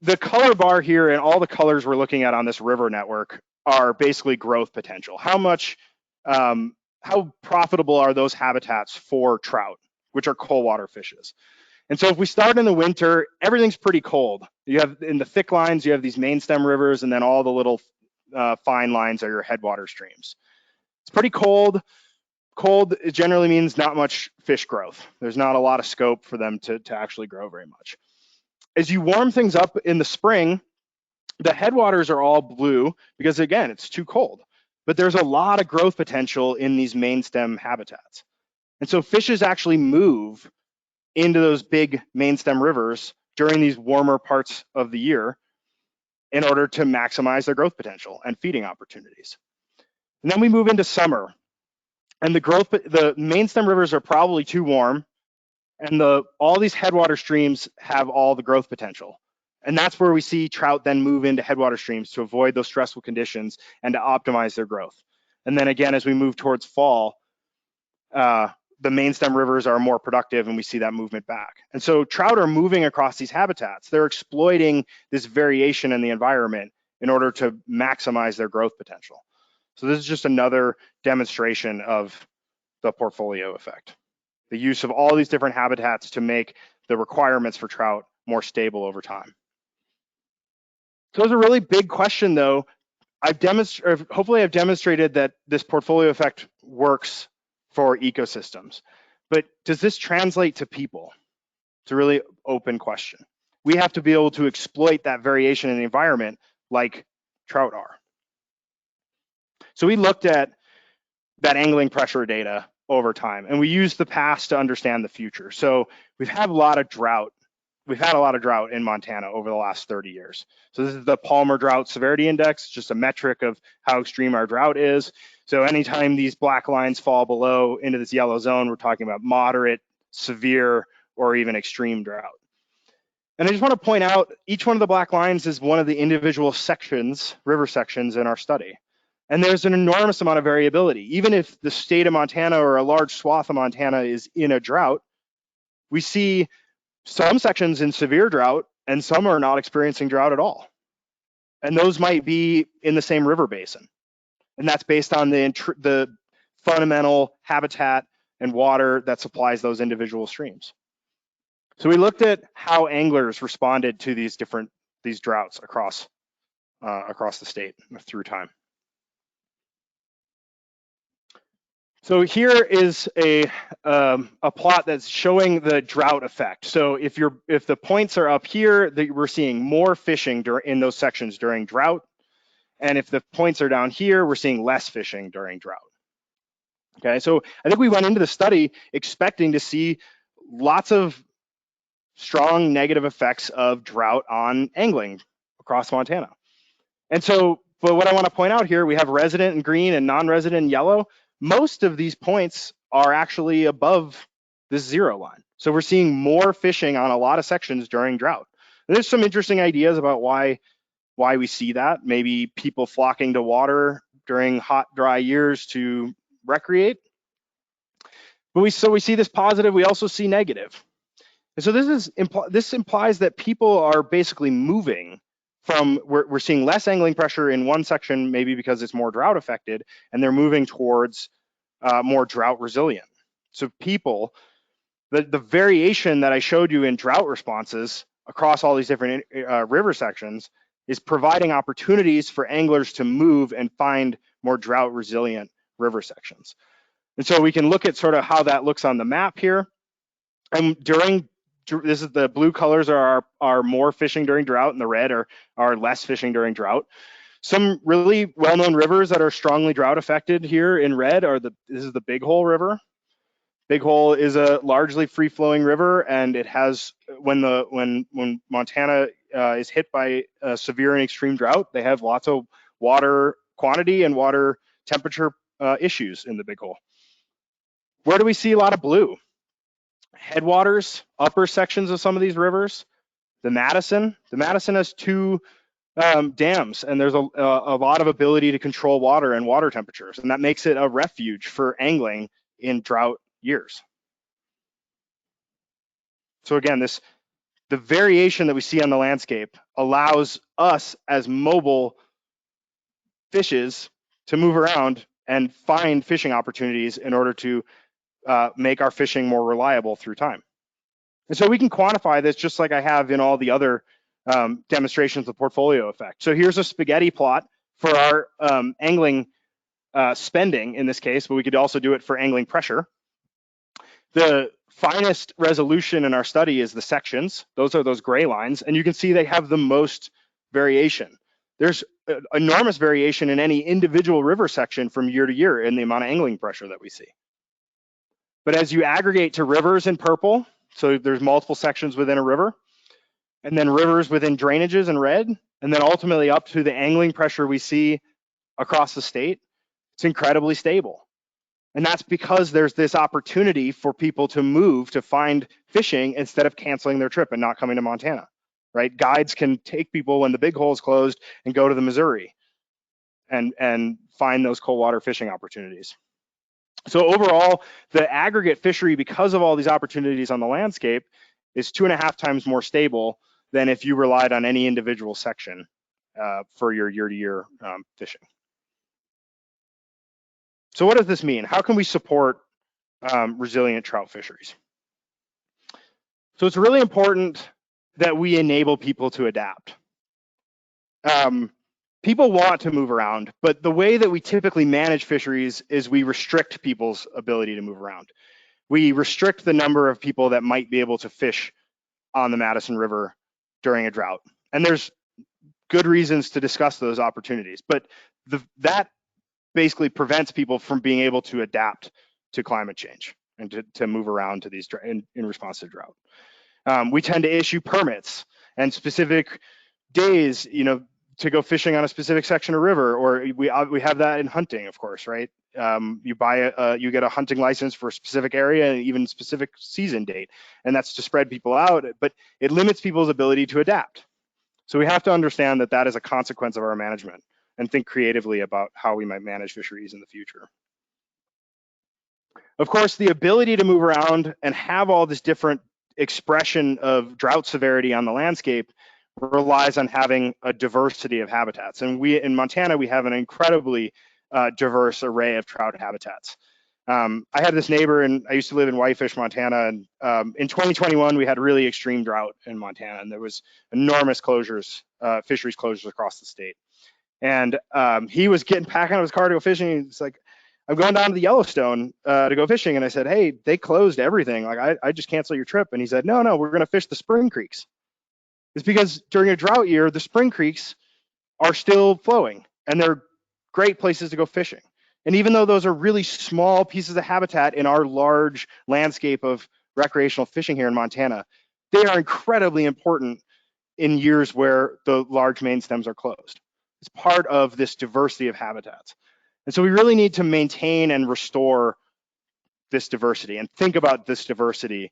the color bar here and all the colors we're looking at on this river network are basically growth potential. How profitable are those habitats for trout, which are cold water fishes? And so if we start in the winter, everything's pretty cold. You have in the thick lines, you have these main stem rivers, and then all the little fine lines are your headwater streams. It's pretty cold. Cold, it generally means not much fish growth. There's not a lot of scope for them to actually grow very much. As you warm things up in the spring, the headwaters are all blue because, again, it's too cold. But there's a lot of growth potential in these main stem habitats. And so fishes actually move into those big main stem rivers during these warmer parts of the year in order to maximize their growth potential and feeding opportunities. And then we move into summer. And the main stem rivers are probably too warm, and all these headwater streams have all the growth potential. And that's where we see trout then move into headwater streams to avoid those stressful conditions and to optimize their growth. And then again, as we move towards fall, the main stem rivers are more productive and we see that movement back. And so trout are moving across these habitats. They're exploiting this variation in the environment in order to maximize their growth potential. So this is just another demonstration of the portfolio effect. The use of all these different habitats to make the requirements for trout more stable over time. So it's a really big question though. Hopefully I've demonstrated that this portfolio effect works for ecosystems, but does this translate to people? It's a really open question. We have to be able to exploit that variation in the environment like trout are. So we looked at that angling pressure data over time, and we used the past to understand the future. So we've had a lot of drought we've had a lot of drought in Montana over the last 30 years. So this is the Palmer Drought Severity Index, just a metric of how extreme our drought is. So anytime these black lines fall below into this yellow zone, we're talking about moderate, severe, or even extreme drought. And I just want to point out, each one of the black lines is one of the individual sections, river sections in our study. And there's an enormous amount of variability. Even if the state of Montana or a large swath of Montana is in a drought, we see some sections in severe drought and some are not experiencing drought at all. And those might be in the same river basin. And that's based on the fundamental habitat and water that supplies those individual streams. So we looked at how anglers responded to these droughts across the state through time. So here is a plot that's showing the drought effect. So if the points are up here, we're seeing more fishing in those sections during drought. And if the points are down here, we're seeing less fishing during drought. Okay, so I think we went into the study expecting to see lots of strong negative effects of drought on angling across Montana. And so, but what I want to point out here, we have resident in green and non-resident in yellow. Most of these points are actually above this 0 line. So we're seeing more fishing on a lot of sections during drought. And there's some interesting ideas about why we see that. Maybe people flocking to water during hot, dry years to recreate. But we see this positive, we also see negative. And so this implies that people are basically moving from, we're seeing less angling pressure in one section, maybe because it's more drought affected, and they're moving towards more drought resilient. So people, the variation that I showed you in drought responses across all these different river sections is providing opportunities for anglers to move and find more drought resilient river sections. And so we can look at sort of how that looks on the map here. And this is the blue colors are more fishing during drought, and the red are less fishing during drought. Some really well-known rivers that are strongly drought affected here in red this is the Big Hole River. Big Hole is a largely free-flowing river, and it has, when Montana is hit by a severe and extreme drought, they have lots of water quantity and water temperature issues in the Big Hole. Where do we see a lot of blue? Headwaters, upper sections of some of these rivers. The Madison has 2 dams, and there's a lot of ability to control water and water temperatures, and that makes it a refuge for angling in drought years. So again, the variation that we see on the landscape allows us as mobile fishes to move around and find fishing opportunities in order to make our fishing more reliable through time. And so we can quantify this just like I have in all the other demonstrations of portfolio effect. So here's a spaghetti plot for our angling spending in this case, but we could also do it for angling pressure. The finest resolution in our study is the sections. Those are those gray lines, and you can see they have the most variation. There's enormous variation in any individual river section from year to year in the amount of angling pressure that we see. But as you aggregate to rivers in purple, so there's multiple sections within a river, and then rivers within drainages in red, and then ultimately up to the angling pressure we see across the state, it's incredibly stable. And that's because there's this opportunity for people to move to find fishing instead of canceling their trip and not coming to Montana, right? Guides can take people when the Big Hole is closed and go to the Missouri and find those cold water fishing opportunities. So overall, the aggregate fishery, because of all these opportunities on the landscape, is 2.5 times more stable than if you relied on any individual section for your year-to-year fishing. So what does this mean? How can we support resilient trout fisheries? So it's really important that we enable people to adapt. People want to move around, but the way that we typically manage fisheries is we restrict people's ability to move around. We restrict the number of people that might be able to fish on the Madison River during a drought. And there's good reasons to discuss those opportunities, but that basically prevents people from being able to adapt to climate change and to move around to these in response to drought. We tend to issue permits and specific days, you know, to go fishing on a specific section of river, or we have that in hunting, of course, right? You get a hunting license for a specific area and even specific season date, and that's to spread people out, but it limits people's ability to adapt. So we have to understand that that is a consequence of our management and think creatively about how we might manage fisheries in the future. Of course, the ability to move around and have all this different expression of drought severity on the landscape relies on having a diversity of habitats. And we in Montana, we have an incredibly diverse array of trout habitats. I had this neighbor, and I used to live in Whitefish, Montana, and in 2021, we had really extreme drought in Montana, and there was enormous closures, fisheries closures across the state. And he was getting back on his car to go fishing. He's like, I'm going down to the Yellowstone to go fishing. And I said, hey, they closed everything. Like, I just cancel your trip. And he said, no, we're going to fish the spring creeks. It's because during a drought year, the spring creeks are still flowing and they're great places to go fishing. And even though those are really small pieces of habitat in our large landscape of recreational fishing here in Montana, they are incredibly important in years where the large main stems are closed. It's part of this diversity of habitats. And so we really need to maintain and restore this diversity and think about this diversity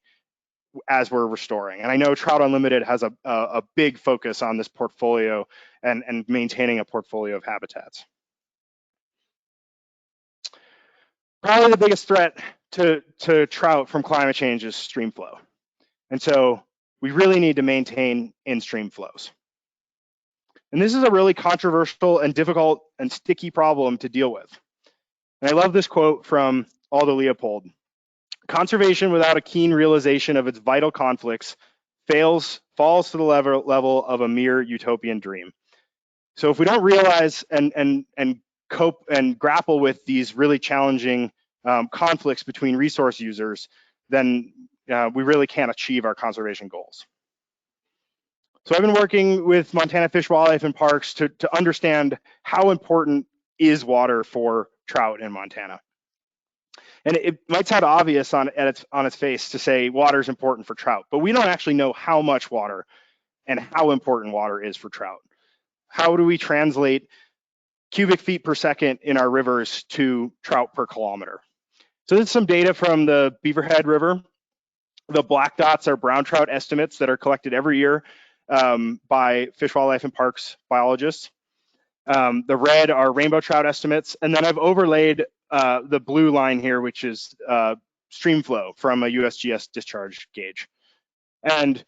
as we're restoring. And I know Trout Unlimited has a big focus on this portfolio and maintaining a portfolio of habitats. Probably the biggest threat to trout from climate change is stream flow. And so we really need to maintain in-stream flows. And this is a really controversial and difficult and sticky problem to deal with. And I love this quote from Aldo Leopold. Conservation without a keen realization of its vital conflicts falls to the level of a mere utopian dream. So if we don't realize and cope and grapple with these really challenging conflicts between resource users, then we really can't achieve our conservation goals. So I've been working with Montana Fish, Wildlife, and Parks to understand how important is water for trout in Montana. And it might sound obvious on its face to say water is important for trout, but we don't actually know how much water and how important water is for trout. How do we translate cubic feet per second in our rivers to trout per kilometer? So this is some data from the Beaverhead River. The black dots are brown trout estimates that are collected every year by Fish, Wildlife, and Parks biologists. The red are rainbow trout estimates, and then I've overlaid the blue line here, which is stream flow from a USGS discharge gauge. And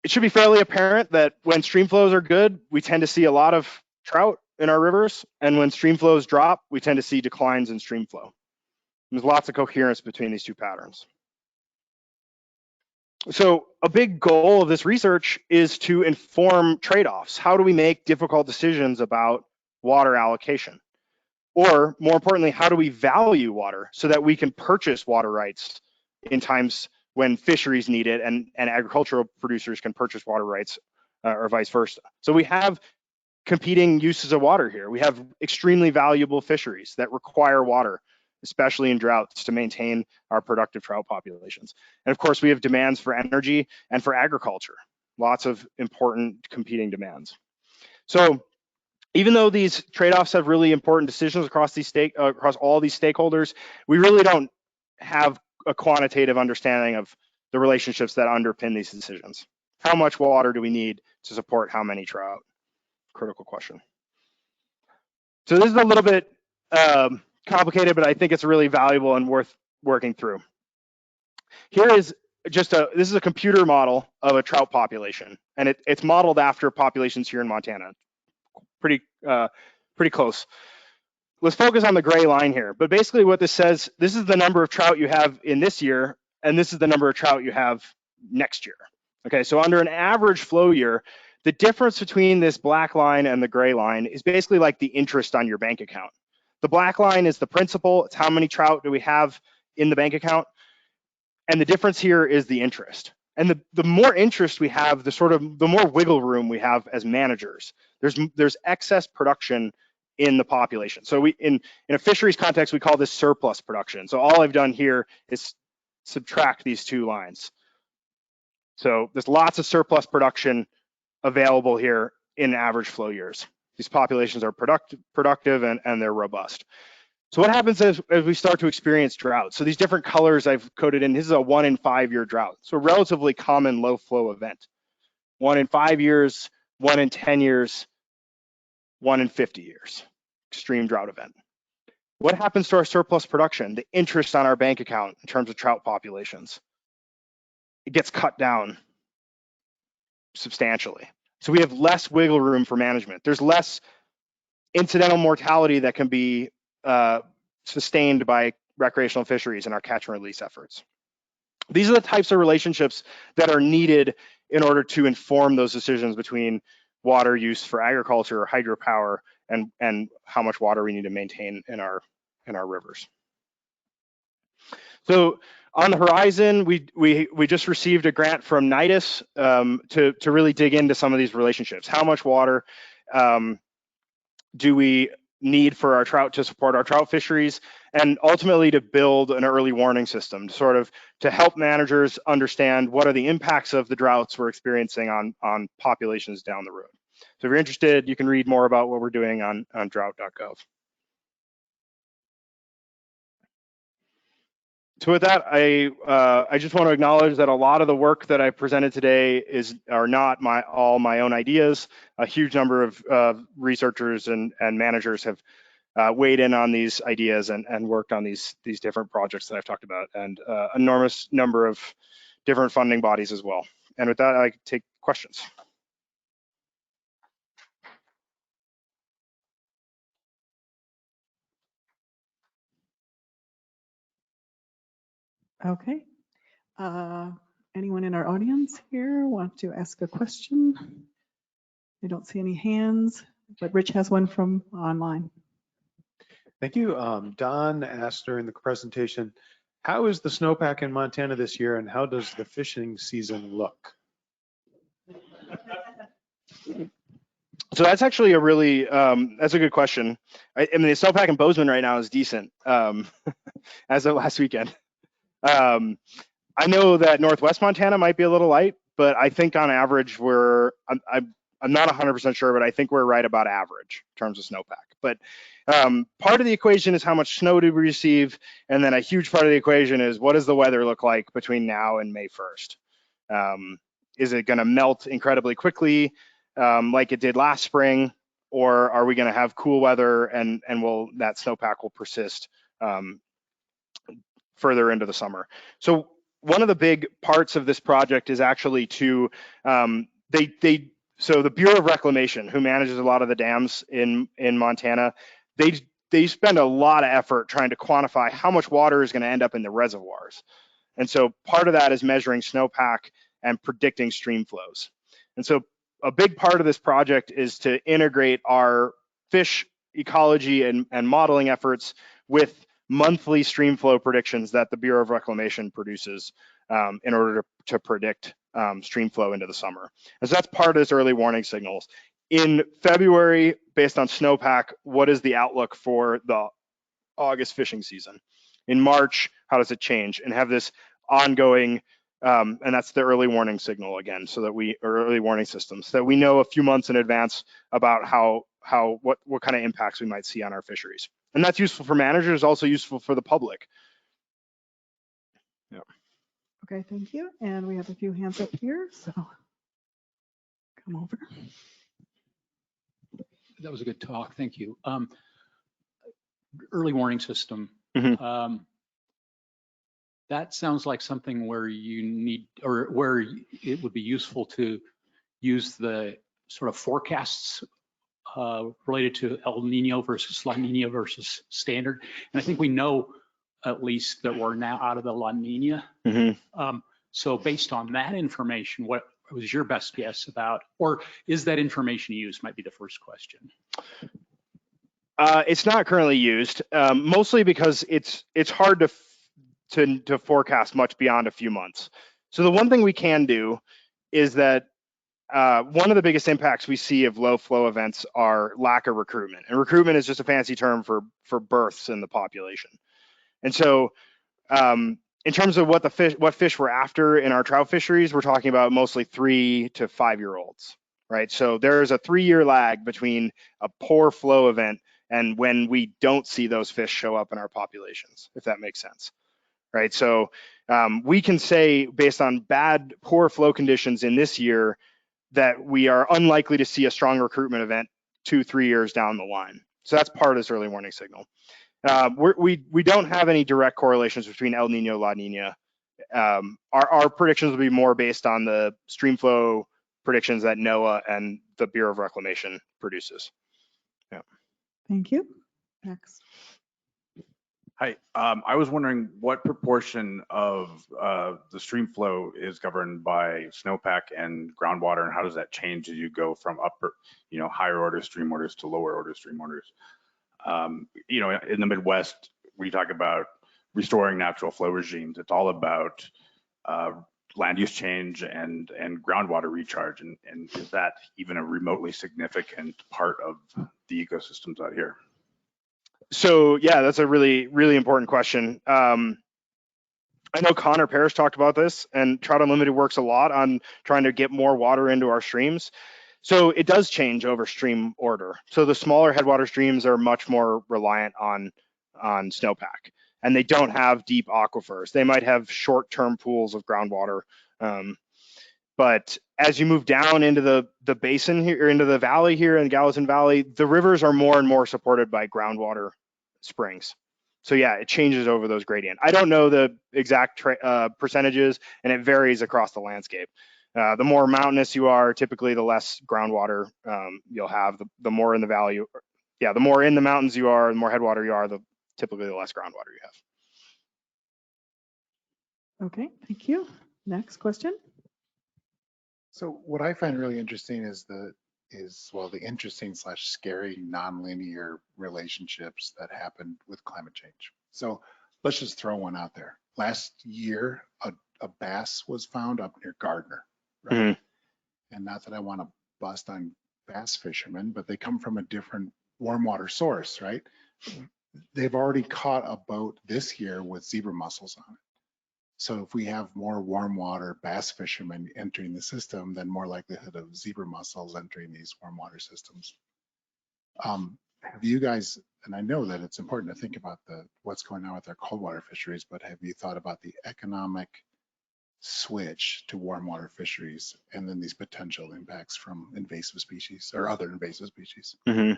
it should be fairly apparent that when stream flows are good, we tend to see a lot of trout in our rivers, and when stream flows drop, we tend to see declines in stream flow. There's lots of coherence between these two patterns. So a big goal of this research is to inform trade-offs. How do we make difficult decisions about water allocation? Or more importantly, how do we value water so that we can purchase water rights in times when fisheries need it and agricultural producers can purchase water rights or vice versa? So we have competing uses of water here. We have extremely valuable fisheries that require water, especially in droughts, to maintain our productive trout populations. And of course, we have demands for energy and for agriculture, lots of important competing demands. So even though these trade-offs have really important decisions across all these stakeholders, we really don't have a quantitative understanding of the relationships that underpin these decisions. How much water do we need to support how many trout? Critical question. So this is a little bit complicated, but I think it's really valuable and worth working through. Here is just this is a computer model of a trout population, and it's modeled after populations here in Montana. Pretty close. Let's focus on the gray line here. But basically what this says, this is the number of trout you have in this year, and this is the number of trout you have next year. Okay, so under an average flow year, the difference between this black line and the gray line is basically like the interest on your bank account. The black line is the principal, it's how many trout do we have in the bank account, and the difference here is the interest. And the more interest we have, the more wiggle room we have as managers. There's excess production in the population. So in a fisheries context, we call this surplus production. So all I've done here is subtract these two lines. So there's lots of surplus production available here in average flow years. These populations are productive and they're robust. So what happens as we start to experience drought? So these different colors I've coded in, this is a 1 in 5 year drought. So a relatively common low flow event. 1 in 5 years, 1 in 10 years, 1 in 50 years, extreme drought event. What happens to our surplus production, the interest on our bank account in terms of trout populations? It gets cut down substantially. So we have less wiggle room for management. There's less incidental mortality that can be sustained by recreational fisheries in our catch and release efforts. These are the types of relationships that are needed in order to inform those decisions between water use for agriculture or hydropower and how much water we need to maintain in our rivers. So on the horizon, we just received a grant from NIDIS to really dig into some of these relationships. How much water do we need for our trout to support our trout fisheries, and ultimately to build an early warning system to help managers understand what are the impacts of the droughts we're experiencing on populations down the road. So if you're interested, you can read more about what we're doing on drought.gov. So with that, I just want to acknowledge that a lot of the work that I presented today are not all my own ideas. A huge number of researchers and managers have weighed in on these ideas and worked on these different projects that I've talked about, and enormous number of different funding bodies as well. And with that, I take questions. Okay. Anyone in our audience here want to ask a question? I don't see any hands, but Rich has one from online. Thank you. Don asked during the presentation, how is the snowpack in Montana this year, and how does the fishing season look? So that's actually a really, that's a good question. I mean, the snowpack in Bozeman right now is decent, as of last weekend. I know that Northwest Montana might be a little light, but I think on average I'm not 100% sure, but I think we're right about average in terms of snowpack. But part of the equation is how much snow do we receive, and then a huge part of the equation is what does the weather look like between now and May 1st? Is it going to melt incredibly quickly like it did last spring, or are we going to have cool weather and that snowpack will persist further into the summer? So one of the big parts of this project is actually to so the Bureau of Reclamation, who manages a lot of the dams in Montana, they spend a lot of effort trying to quantify how much water is going to end up in the reservoirs. And so part of that is measuring snowpack and predicting stream flows. And so a big part of this project is to integrate our fish ecology and modeling efforts with monthly stream flow predictions that the Bureau of Reclamation produces in order to predict stream flow into the summer. And so that's part of this early warning signals. In February, based on snowpack, what is the outlook for the August fishing season? In March, how does it change? And have this ongoing, and that's the early warning signal again, so that early warning systems, so that we know a few months in advance about what kind of impacts we might see on our fisheries. And that's useful for managers, also useful for the public. Yeah. Okay, thank you. And we have a few hands up here, so come over. That was a good talk, thank you. Early warning system. Mm-hmm. That sounds like something where you need, or where it would be useful to use the sort of forecasts related to El Nino versus La Nina versus standard. And I think we know at least that we're now out of the La Nina. Mm-hmm. So based on that information, what was your best guess about, or is that information used, might be the first question. It's not currently used, mostly because it's hard to forecast much beyond a few months. So the one thing we can do is that one of the biggest impacts we see of low flow events are lack of recruitment. And recruitment is just a fancy term for births in the population. And so in terms of what fish we're after in our trout fisheries, we're talking about mostly 3 to 5 year olds, right? So there's a 3-year lag between a poor flow event and when we don't see those fish show up in our populations, if that makes sense, right? So we can say based on poor flow conditions in this year that we are unlikely to see a strong recruitment event 2-3 years down the line. So that's part of this early warning signal. We don't have any direct correlations between El Nino, La Nina. Our predictions will be more based on the stream flow predictions that NOAA and the Bureau of Reclamation produces. Yeah. Thank you. Next. Hi, I was wondering what proportion of the stream flow is governed by snowpack and groundwater, and how does that change as you go from upper, higher order stream orders to lower order stream orders? In the Midwest, we talk about restoring natural flow regimes. It's all about land use change and groundwater recharge. And is that even a remotely significant part of the ecosystems out here? So yeah, that's a really, really important question. I know Connor Parrish talked about this, and Trout Unlimited works a lot on trying to get more water into our streams. So it does change over stream order. So the smaller headwater streams are much more reliant on snowpack, and they don't have deep aquifers. They might have short-term pools of groundwater. But as you move down into the basin here, or into the valley here in Gallatin Valley, the rivers are more and more supported by groundwater springs. So yeah, it changes over those gradient. I don't know the exact percentages, and it varies across the landscape. The more mountainous you are, typically the less groundwater you'll have. The more in the valley, the more in the mountains you are, the more headwater you are, typically the less groundwater you have. Okay, thank you. Next question. So what I find really interesting is the interesting / scary nonlinear relationships that happen with climate change. So let's just throw one out there. Last year, a bass was found up near Gardner, right? Mm-hmm. And not that I want to bust on bass fishermen, but they come from a different warm water source, right? They've already caught a boat this year with zebra mussels on it. So if we have more warm water bass fishermen entering the system, then more likelihood of zebra mussels entering these warm water systems. Have you guys, and I know that it's important to think about what's going on with our cold water fisheries, but have you thought about the economic switch to warm water fisheries and then these potential impacts from invasive species or other invasive species? Mm-hmm.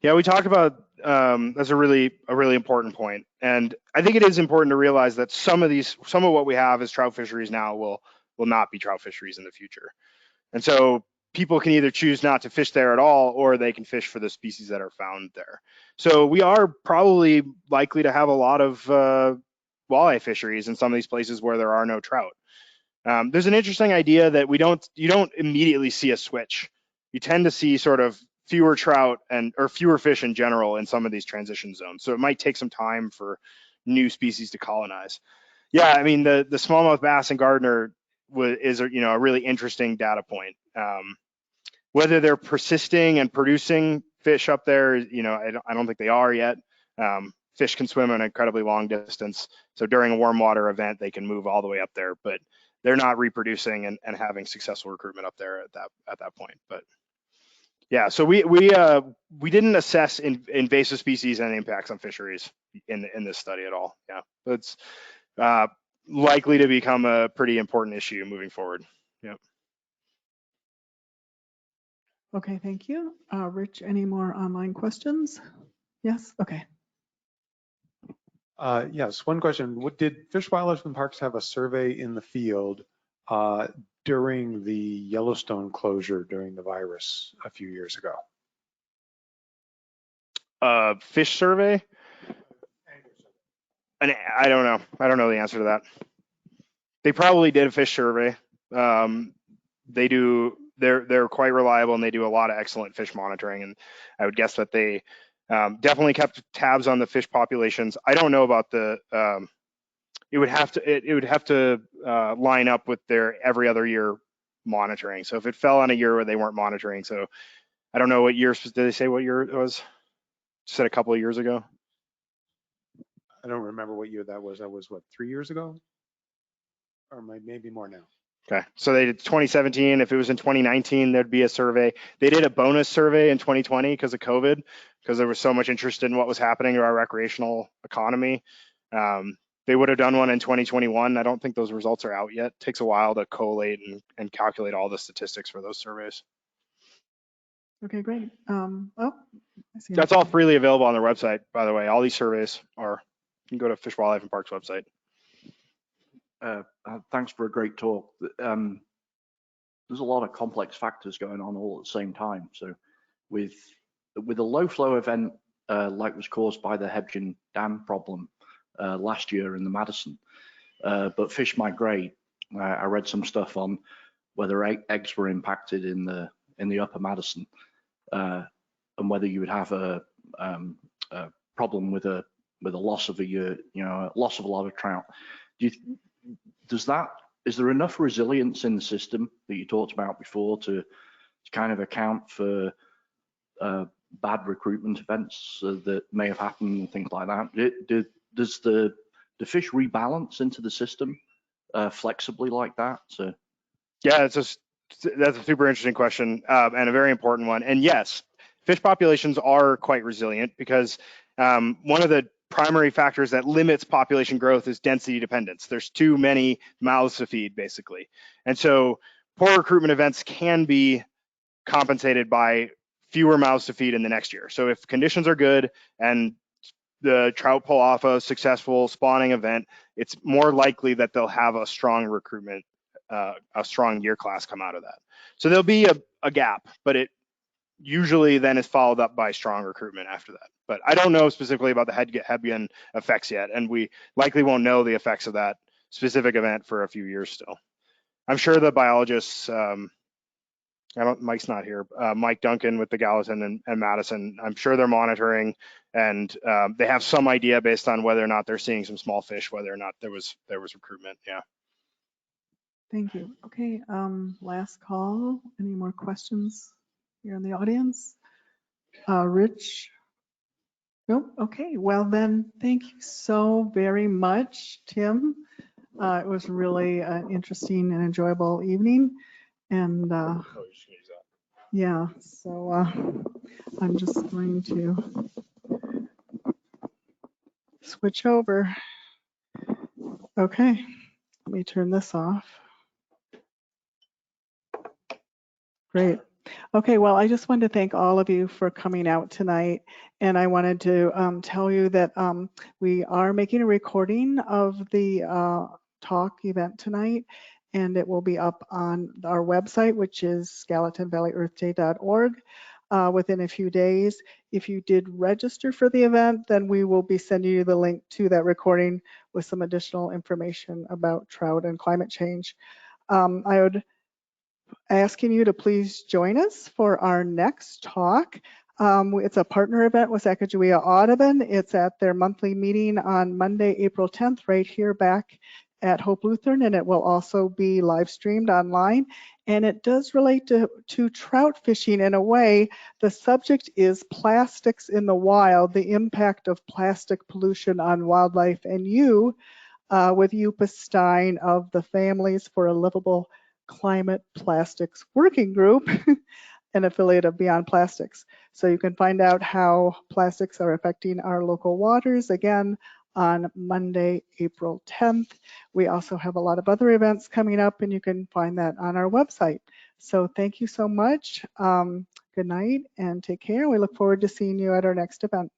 Yeah, we talk about that's a really important point, and I think it is important to realize that some of what we have as trout fisheries now will not be trout fisheries in the future, and so people can either choose not to fish there at all, or they can fish for the species that are found there. So we are probably likely to have a lot of walleye fisheries in some of these places where there are no trout. There's an interesting idea that you don't immediately see a switch. You tend to see sort of fewer trout or fewer fish in general in some of these transition zones. So it might take some time for new species to colonize. Yeah, I mean, the smallmouth bass in Gardner is a really interesting data point. Whether they're persisting and producing fish up there, I don't think they are yet. Fish can swim an incredibly long distance. So during a warm water event, they can move all the way up there, but they're not reproducing and having successful recruitment up there at that point. But yeah, so we didn't assess invasive species and impacts on fisheries in this study at all. Yeah, it's likely to become a pretty important issue moving forward. Yeah. Okay, thank you. Rich, any more online questions? Yes, okay. Yes, one question. Did Fish, Wildlife and Parks have a survey in the field during the Yellowstone closure during the virus a few years ago? Fish survey? And I don't know. I don't know the answer to that. They probably did a fish survey. They're quite reliable, and they do a lot of excellent fish monitoring. And I would guess that they definitely kept tabs on the fish populations. I don't know about it would have to line up with their every other year monitoring. So if it fell on a year where they weren't monitoring, so I don't know what year, did they say what year it was? Said a couple of years ago. I don't remember what year that was. That was what, 3 years ago? Or maybe more now. Okay, so they did 2017. If it was in 2019, there'd be a survey. They did a bonus survey in 2020 because of COVID, because there was so much interest in what was happening to our recreational economy. They would have done one in 2021. I don't think those results are out yet. It takes a while to collate and calculate all the statistics for those surveys. Okay, great. Oh, I see. That's all freely available on their website, by the way. All these surveys are, you can go to Fish, Wildlife, and Parks website. Thanks for a great talk. There's a lot of complex factors going on all at the same time. So with a low flow event like was caused by the Hemkens Dam problem last year in the Madison, but fish migrate. I read some stuff on whether eggs were impacted in the upper Madison, and whether you would have a problem with a loss of loss of a lot of trout. Is there enough resilience in the system that you talked about before to kind of account for bad recruitment events that may have happened and things like that? Does the fish rebalance into the system flexibly like that? So, yeah, that's a super interesting question and a very important one. And yes, fish populations are quite resilient because one of the primary factors that limits population growth is density dependence. There's too many mouths to feed, basically. And so poor recruitment events can be compensated by fewer mouths to feed in the next year. So if conditions are good and the trout pull off a successful spawning event, it's more likely that they'll have a strong recruitment, a strong year class come out of that. So there'll be a gap, but it usually then is followed up by strong recruitment after that. But I don't know specifically about the Hemkens effects yet, and we likely won't know the effects of that specific event for a few years still. I'm sure the biologists, Mike's not here, Mike Duncan with the Gallatin and Madison, I'm sure they're monitoring, and they have some idea based on whether or not they're seeing some small fish, whether or not there was recruitment. Yeah. Thank you. Okay, last call. Any more questions here in the audience? Rich? Nope. Okay, well then, thank you so very much, Tim. It was really an interesting and enjoyable evening. And yeah, so I'm just going to switch over. Okay, let me turn this off. Great. Okay, well, I just wanted to thank all of you for coming out tonight. And I wanted to tell you that we are making a recording of the talk event tonight, and it will be up on our website, which is skeletonvalleyearthday.org within a few days. If you did register for the event, then we will be sending you the link to that recording with some additional information about trout and climate change. I would asking you to please join us for our next talk. It's a partner event with Sacagawea Audubon. It's at their monthly meeting on Monday, April 10th, right here back at Hope Lutheran, and it will also be live streamed online. And it does relate to trout fishing in a way. The subject is plastics in the wild, the impact of plastic pollution on wildlife, and you with Yupa Stein of the Families for a Livable Climate Plastics Working Group, an affiliate of Beyond Plastics. So you can find out how plastics are affecting our local waters again on Monday, April 10th. We also have a lot of other events coming up, and you can find that on our website. So thank you so much. Good night and take care. We look forward to seeing you at our next event.